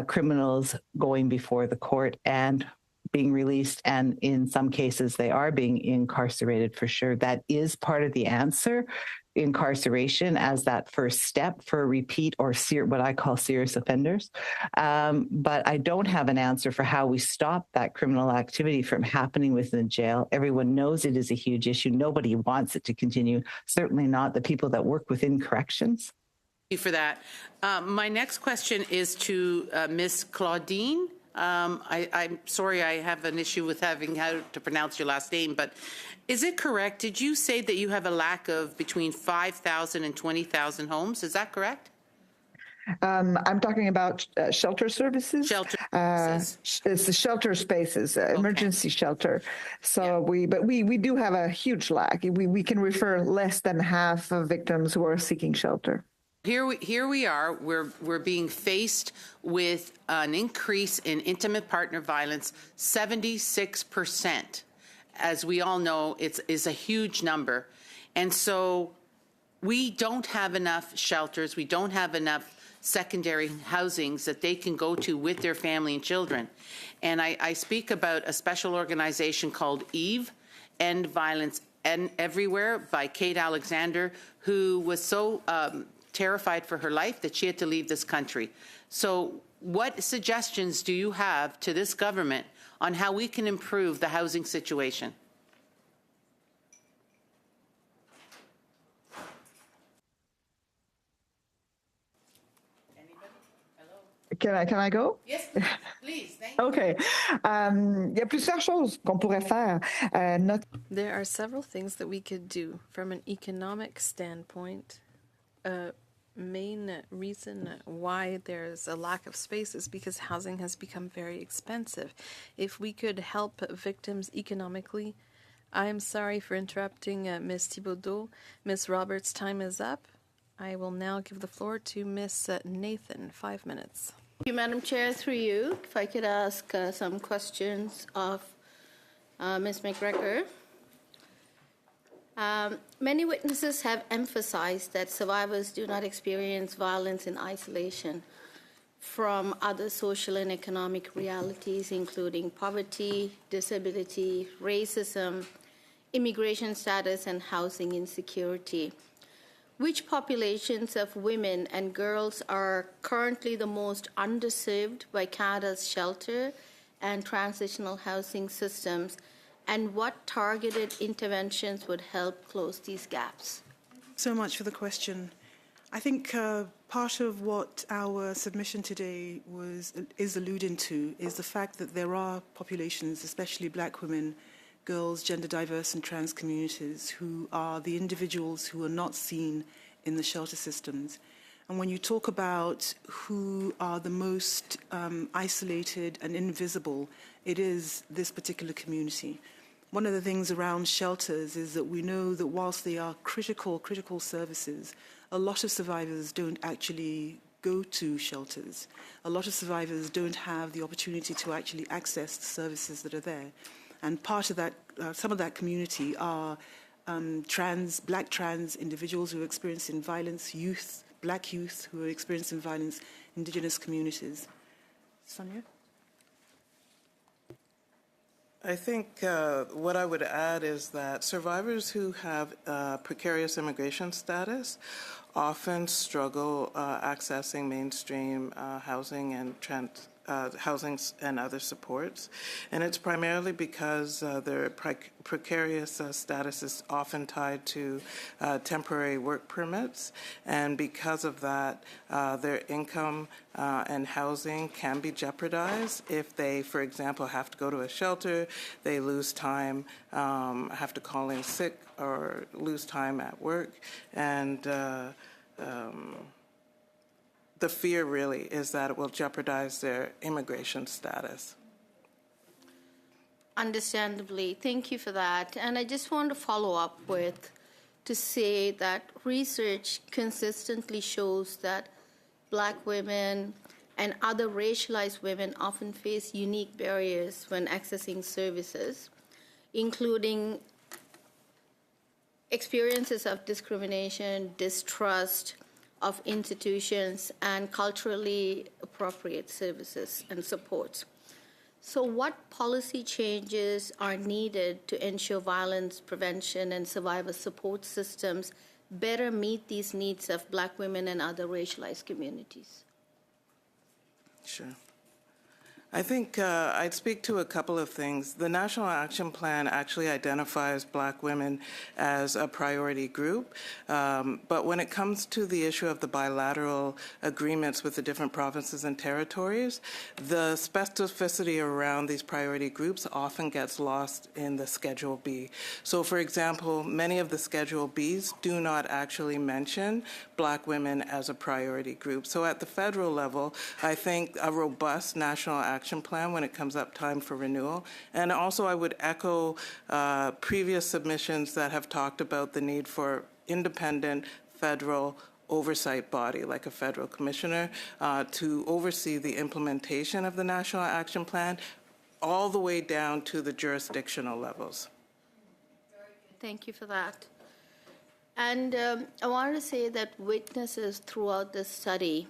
criminals going before the court and being released, and in some cases they are being incarcerated for sure. That is part of the answer, incarceration as that first step for repeat or what I call serious offenders. But I don't have an answer for how we stop that criminal activity from happening within jail. Everyone knows it is a huge issue. Nobody wants it to continue, certainly not the people that work within corrections. Thank you for that. My next question is to Ms. Claudine. I'm sorry, I have an issue with having how to pronounce your last name, but is it correct? Did you say that you have a lack of between 5,000 and 20,000 homes? Is that correct? I'm talking about shelter services. Shelter services. It's the shelter spaces, emergency shelter. So we do have a huge lack. We can refer less than half of victims who are seeking shelter. Here we are. We're being faced with an increase in intimate partner violence, 76%. As we all know, is a huge number. And so we don't have enough shelters. We don't have enough secondary housings that they can go to with their family and children. And I speak about a special organization called EVE, End Violence Everywhere, by Kate Alexander, who was so terrified for her life that she had to leave this country. So what suggestions do you have to this government on how we can improve the housing situation? Can I go? Yes, please. Please. Thank you. OK. Il y a plusieurs choses qu'on pourrait faire. There are several things that we could do from an economic standpoint. Main reason why there's a lack of space is because housing has become very expensive. If we could help victims economically, I'm sorry for interrupting Ms. Thibodeau. Ms. Roberts' time is up. I will now give the floor to Ms. Nathan, 5 minutes. Thank you, Madam Chair. Through you, if I could ask some questions of Ms. McGregor. Many witnesses have emphasized that survivors do not experience violence in isolation from other social and economic realities, including poverty, disability, racism, immigration status, and housing insecurity. Which populations of women and girls are currently the most underserved by Canada's shelter and transitional housing systems? And what targeted interventions would help close these gaps? So much for the question. I think part of what our submission today is alluding to is the fact that there are populations, especially black women, girls, gender diverse and trans communities, who are the individuals who are not seen in the shelter systems. And when you talk about who are the most isolated and invisible, it is this particular community. One of the things around shelters is that we know that whilst they are critical services, a lot of survivors don't actually go to shelters. A lot of survivors don't have the opportunity to actually access the services that are there. And part of that, some of that community are black trans individuals who are experiencing violence, youth, black youth who are experiencing violence, Indigenous communities. Sonia? I think what I would add is that survivors who have precarious immigration status often struggle accessing mainstream housing and housing and other supports. And it's primarily because their precarious status is often tied to temporary work permits. And because of that, their income and housing can be jeopardized if they, for example, have to go to a shelter, they lose time, have to call in sick, or lose time at work. And the fear really is that it will jeopardize their immigration status. Understandably. Thank you for that. And I just want to follow up to say that research consistently shows that black women and other racialized women often face unique barriers when accessing services, including experiences of discrimination, distrust of institutions, and culturally appropriate services and supports. So what policy changes are needed to ensure violence prevention and survivor support systems better meet these needs of black women and other racialized communities? Sure. I think I'd speak to a couple of things. The National Action Plan actually identifies black women as a priority group, but when it comes to the issue of the bilateral agreements with the different provinces and territories, the specificity around these priority groups often gets lost in the Schedule B. So, for example, many of the Schedule Bs do not actually mention black women as a priority group. So at the federal level, I think a robust national action plan when it comes up time for renewal. And also I would echo previous submissions that have talked about the need for independent federal oversight body, like a federal commissioner, to oversee the implementation of the National Action Plan all the way down to the jurisdictional levels. Thank you for that. And I wanted to say that witnesses throughout this study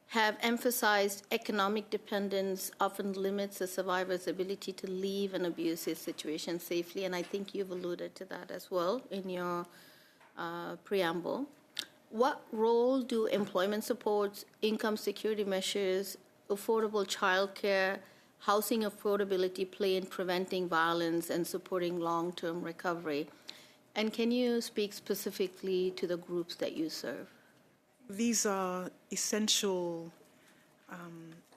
have emphasized economic dependence often limits a survivor's ability to leave an abusive situation safely, and I think you've alluded to that as well in your preamble. What role do employment supports, income security measures, affordable childcare, housing affordability play in preventing violence and supporting long-term recovery? And can you speak specifically to the groups that you serve? These are essential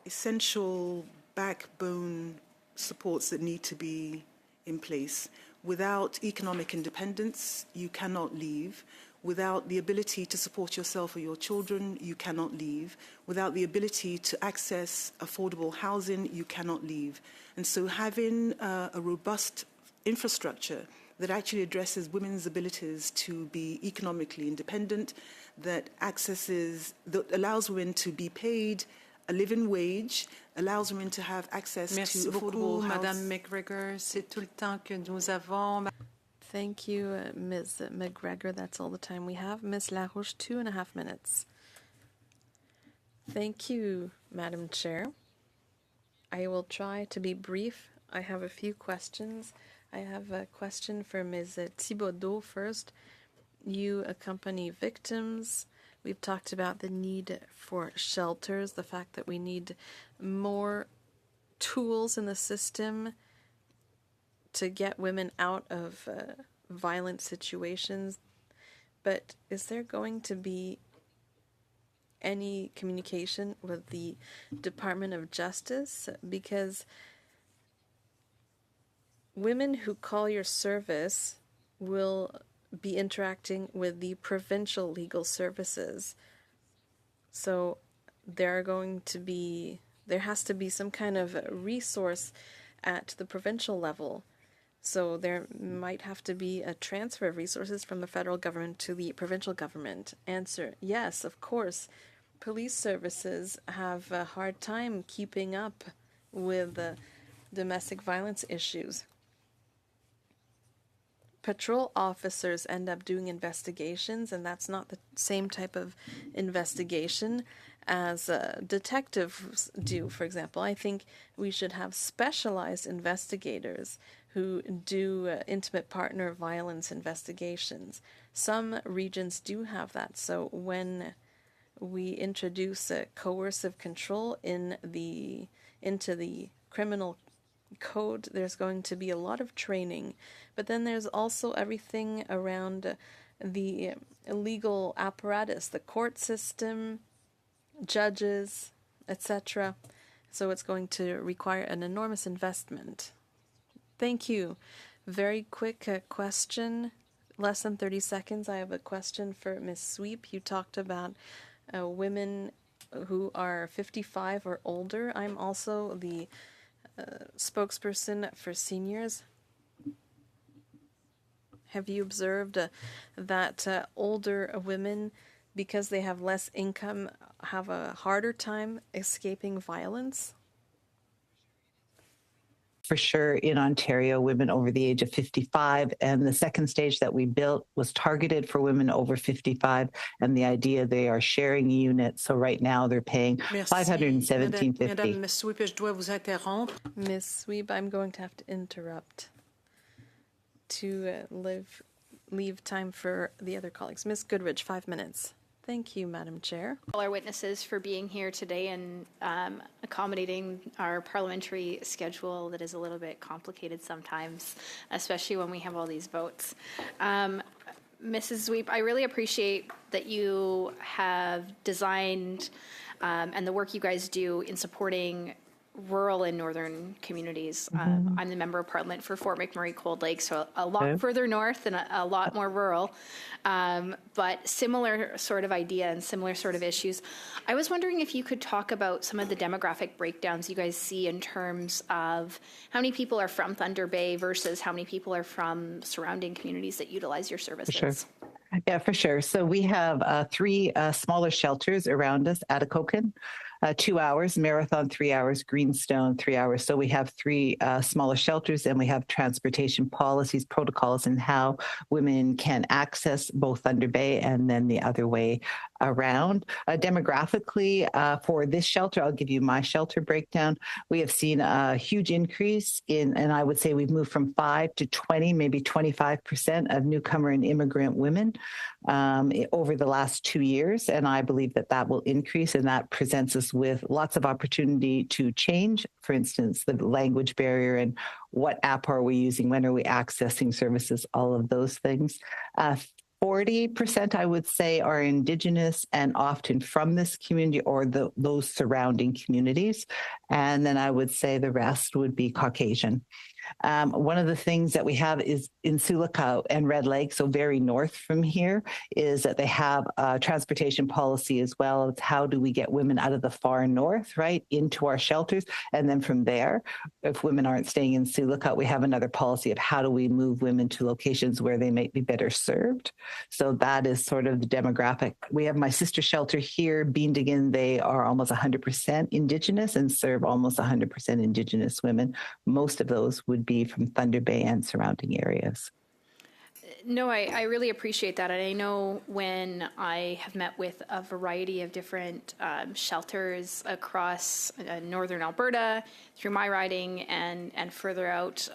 essential backbone supports that need to be in place. Without economic independence, you cannot leave. Without the ability to support yourself or your children, you cannot leave. Without the ability to access affordable housing, you cannot leave. And so having a robust infrastructure that actually addresses women's abilities to be economically independent, that allows women to be paid a living wage, allows women to have access to affordable housing. Madame McGregor. C'est tout le temps que nous avons. Thank you, Ms. McGregor. That's all the time we have. Ms. Larouche, 2.5 minutes. Thank you, Madam Chair. I will try to be brief. I have a few questions. I have a question for Ms. Thibodeau first. You accompany victims. We've talked about the need for shelters, the fact that we need more tools in the system to get women out of violent situations. But is there going to be any communication with the Department of Justice? Because women who call your service will be interacting with the provincial legal services. So there has to be some kind of resource at the provincial level. So there might have to be a transfer of resources from the federal government to the provincial government. Answer, yes, of course. Police services have a hard time keeping up with domestic violence issues. Patrol officers end up doing investigations, and that's not the same type of investigation as detectives do, for example. I think we should have specialized investigators who do intimate partner violence investigations. Some regions do have that, so when we introduce coercive control into the criminal code, there's going to be a lot of training. But then there's also everything around the legal apparatus, the court system, judges, etc. So it's going to require an enormous investment. Thank you. Very quick question, less than 30 seconds. I have a question for Ms. Sweep. You talked about women who are 55 or older. I'm also the spokesperson for seniors. Have you observed that older women, because they have less income, have a harder time escaping violence? For sure, in Ontario, women over the age of 55, and the second stage that we built was targeted for women over 55, and the idea they are sharing units. So right now they're paying $517.50. Madame Sweep, je dois vous interrompre. Ms. Sweep, I'm going to have to interrupt to leave time for the other colleagues. Ms. Goodrich, 5 minutes. Thank you, Madam Chair. All our witnesses for being here today and accommodating our parliamentary schedule that is a little bit complicated sometimes, especially when we have all these votes. Mrs. Sweep, I really appreciate that you have designed and the work you guys do in supporting rural and northern communities. I'm the member of parliament for Fort McMurray Cold Lake, so a lot further north and a lot more rural, but similar sort of idea and similar sort of issues. I was wondering if you could talk about some of the demographic breakdowns you guys see in terms of how many people are from Thunder Bay versus how many people are from surrounding communities that utilize your services. For sure. Yeah, for sure. So we have 3 smaller shelters around us: Atikokan, 2 hours, Marathon 3 hours, Greenstone 3 hours. So we have 3 smaller shelters, and we have transportation policies, protocols, and how women can access both Thunder Bay and then the other way around. Demographically, for this shelter, I'll give you my shelter breakdown. We have seen a huge increase and I would say we've moved from 5 to 20, maybe 25% of newcomer and immigrant women over the last 2 years. And I believe that will increase, and that presents us with lots of opportunity to change. For instance, the language barrier and what app are we using, when are we accessing services, all of those things. 40%, I would say, are Indigenous and often from this community or those surrounding communities. And then I would say the rest would be Caucasian. One of the things that we have is in Sulaka and Red Lake, so very north from here, is that they have a transportation policy as well. It's how do we get women out of the far north, right, into our shelters. And then from there, if women aren't staying in Sulaka, we have another policy of how do we move women to locations where they might be better served. So that is sort of the demographic. We have my sister shelter here, Beandigan. They are almost 100% Indigenous and serve almost 100% Indigenous women. Most of those would be from Thunder Bay and surrounding areas. No, I really appreciate that. And I know when I have met with a variety of different shelters across northern Alberta, through my riding and further out,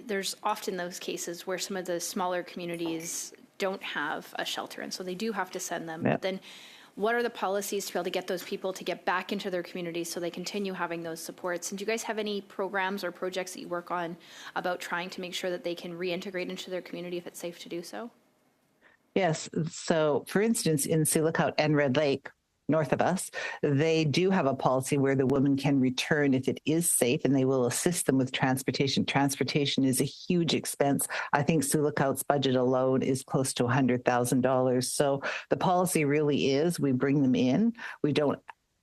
there's often those cases where some of the smaller communities don't have a shelter. And so they do have to send them. Yep. But then what are the policies to be able to get those people to get back into their communities so they continue having those supports? And do you guys have any programs or projects that you work on about trying to make sure that they can reintegrate into their community if it's safe to do so? Yes. So, for instance, in Sulaka and Red Lake, north of us, they do have a policy where the woman can return if it is safe, and they will assist them with transportation. Transportation is a huge expense. I think Sulaka's budget alone is close to $100,000. So the policy really is we bring them in.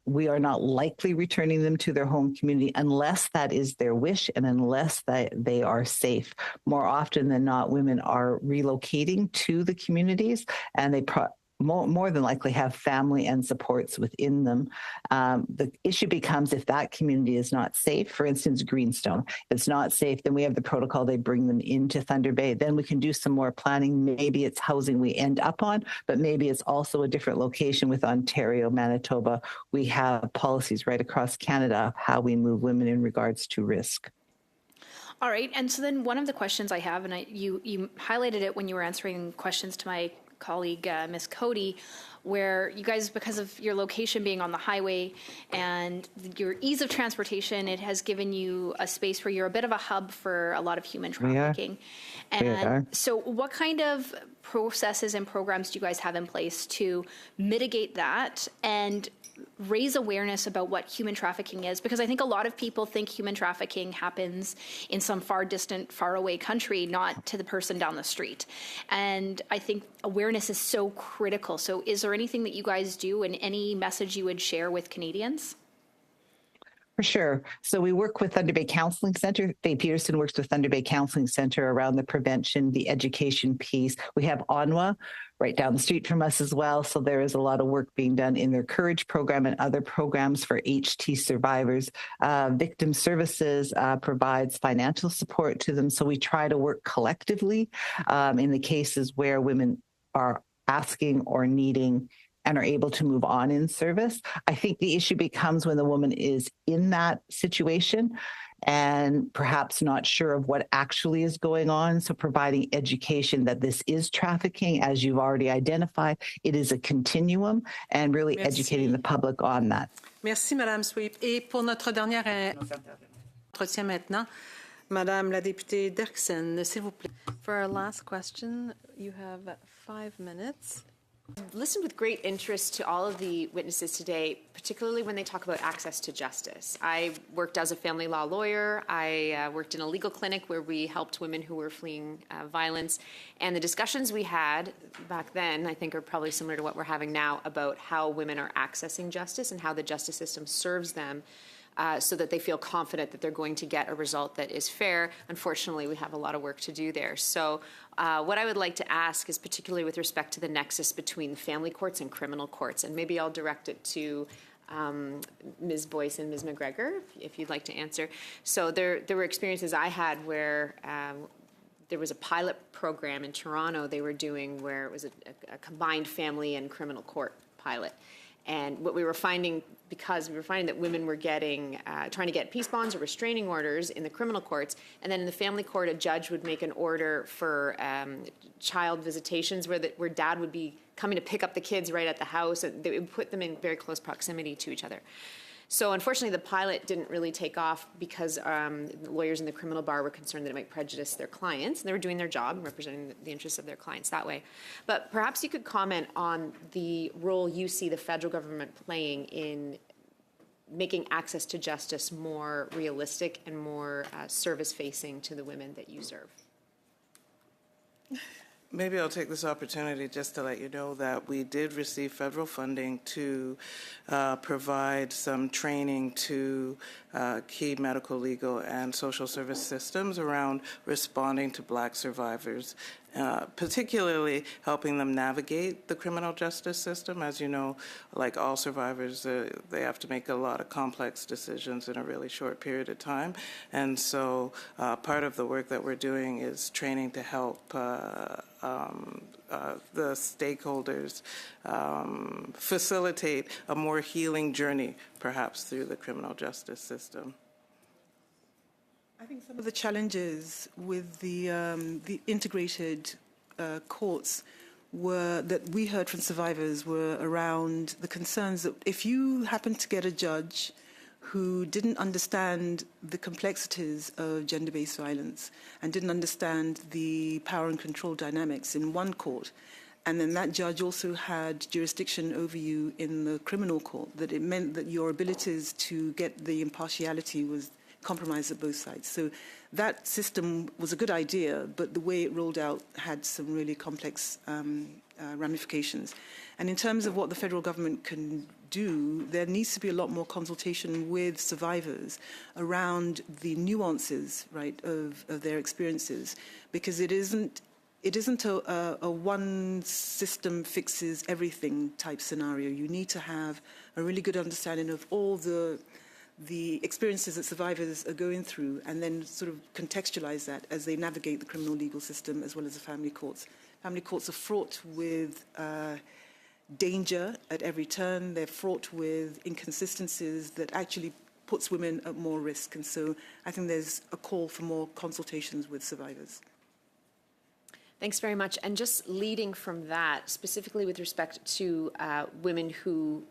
We are not likely returning them to their home community unless that is their wish and unless they are safe. More often than not, women are relocating to the communities, and they more than likely have family and supports within them. The issue becomes if that community is not safe, for instance, Greenstone, if it's not safe, then we have the protocol, they bring them into Thunder Bay. Then we can do some more planning. Maybe it's housing we end up on, but maybe it's also a different location with Ontario, Manitoba. We have policies right across Canada of how we move women in regards to risk. All right. And so then one of the questions I have, and you highlighted it when you were answering questions to my colleague, Ms. Cody, where you guys, because of your location being on the highway and your ease of transportation, it has given you a space where you're a bit of a hub for a lot of human trafficking. And so what kind of processes and programs do you guys have in place to mitigate that and raise awareness about what human trafficking is? Because I think a lot of people think human trafficking happens in some far distant, far away country, not to the person down the street. And I think awareness is so critical. So is there anything that you guys do and any message you would share with Canadians? For sure. So we work with Thunder Bay Counseling Center. Faye Peterson works with Thunder Bay Counseling Center around the prevention, the education piece. We have ONWA right down the street from us as well. So there is a lot of work being done in their Courage program and other programs for HT survivors. Victim Services provides financial support to them. So we try to work collectively in the cases where women are asking or needing and are able to move on in service. I think the issue becomes when the woman is in that situation and perhaps not sure of what actually is going on. So providing education that this is trafficking, as you've already identified, it is a continuum, and really educating the public on that. Merci, Madame Sweep. Et pour notre dernière entretien maintenant, Madame la députée Derksen, s'il vous plaît. For our last question, you have 5 minutes. Listened with great interest to all of the witnesses today, particularly when they talk about access to justice. I worked as a family law lawyer. I worked in a legal clinic where we helped women who were fleeing violence. And the discussions we had back then, I think, are probably similar to what we're having now about how women are accessing justice and how the justice system serves them so that they feel confident that they're going to get a result that is fair. Unfortunately, we have a lot of work to do there. So what I would like to ask is particularly with respect to the nexus between family courts and criminal courts, and maybe I'll direct it to Ms. Boyce and Ms. McGregor, if you'd like to answer. So there were experiences I had where there was a pilot program in Toronto they were doing where it was a combined family and criminal court pilot. And what we were finding, because we were finding that women were getting, trying to get peace bonds or restraining orders in the criminal courts, and then in the family court, a judge would make an order for child visitations where dad would be coming to pick up the kids right at the house, and they would put them in very close proximity to each other. So unfortunately, the pilot didn't really take off because lawyers in the criminal bar were concerned that it might prejudice their clients, and they were doing their job and representing the interests of their clients that way. But perhaps you could comment on the role you see the federal government playing in making access to justice more realistic and more service-facing to the women that you serve. Maybe I'll take this opportunity just to let you know that we did receive federal funding to provide some training to key medical, legal, and social service systems around responding to Black survivors, particularly helping them navigate the criminal justice system. As you know, like all survivors, they have to make a lot of complex decisions in a really short period of time. And so part of the work that we're doing is training to help the stakeholders facilitate a more healing journey, perhaps through the criminal justice system. I think some of the challenges with the integrated courts that we heard from survivors were around the concerns that if you happen to get a judge who didn't understand the complexities of gender-based violence and didn't understand the power and control dynamics in one court, and then that judge also had jurisdiction over you in the criminal court, that it meant that your abilities to get the impartiality was compromised at both sides. So that system was a good idea, but the way it rolled out had some really complex ramifications. And in terms of what the federal government can do, there needs to be a lot more consultation with survivors around the nuances, right, of their experiences, because it isn't a one system fixes everything type scenario. You need to have a really good understanding of all the experiences that survivors are going through, and then sort of contextualize that as they navigate the criminal legal system as well as the family courts. Family courts are fraught with danger at every turn. They're fraught with inconsistencies that actually puts women at more risk. And so I think there's a call for more consultations with survivors. Thanks very much. And just leading from that, specifically with respect to women who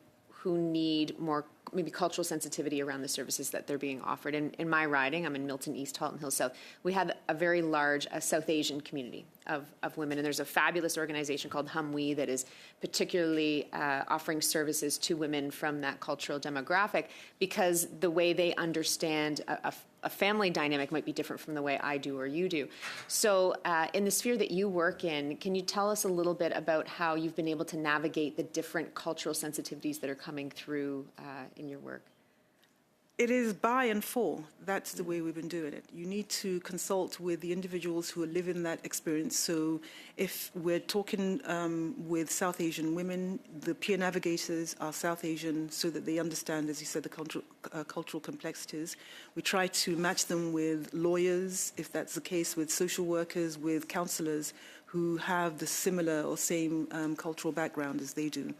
need more maybe cultural sensitivity around the services that they're being offered. In my riding, I'm in Milton East, Halton Hills South, we have a very large South Asian community of women, and there's a fabulous organization called Humwe that is particularly offering services to women from that cultural demographic, because the way they understand a family dynamic might be different from the way I do or you do. So in the sphere that you work in, can you tell us a little bit about how you've been able to navigate the different cultural sensitivities that are coming through in your work? It is by and for. That's the way we've been doing it. You need to consult with the individuals who are living that experience. So if we're talking with South Asian women, the peer navigators are South Asian so that they understand, as you said, the cultural complexities. We try to match them with lawyers, if that's the case, with social workers, with counselors who have the similar or same cultural background as they do.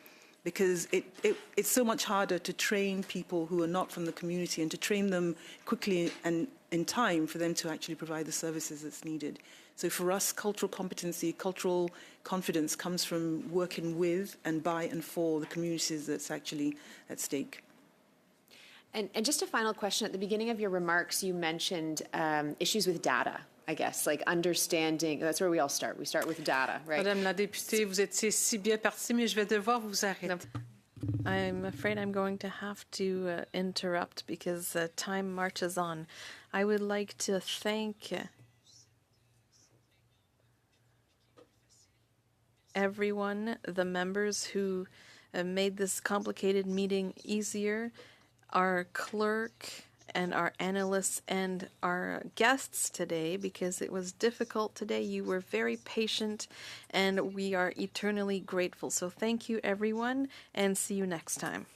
Because it's so much harder to train people who are not from the community and to train them quickly and in time for them to actually provide the services that's needed. So for us, cultural competency, cultural confidence comes from working with and by and for the communities that's actually at stake. And just a final question. At the beginning of your remarks, you mentioned issues with data. I guess, like understanding, that's where we all start. We start with data, right? Madame la députée, vous étiez si bien partie, mais je vais devoir vous arrêter. I'm afraid I'm going to have to interrupt because time marches on. I would like to thank everyone, the members who made this complicated meeting easier, our clerk, and our analysts and our guests today, because it was difficult today. You were very patient, and we are eternally grateful. So thank you, everyone, and see you next time.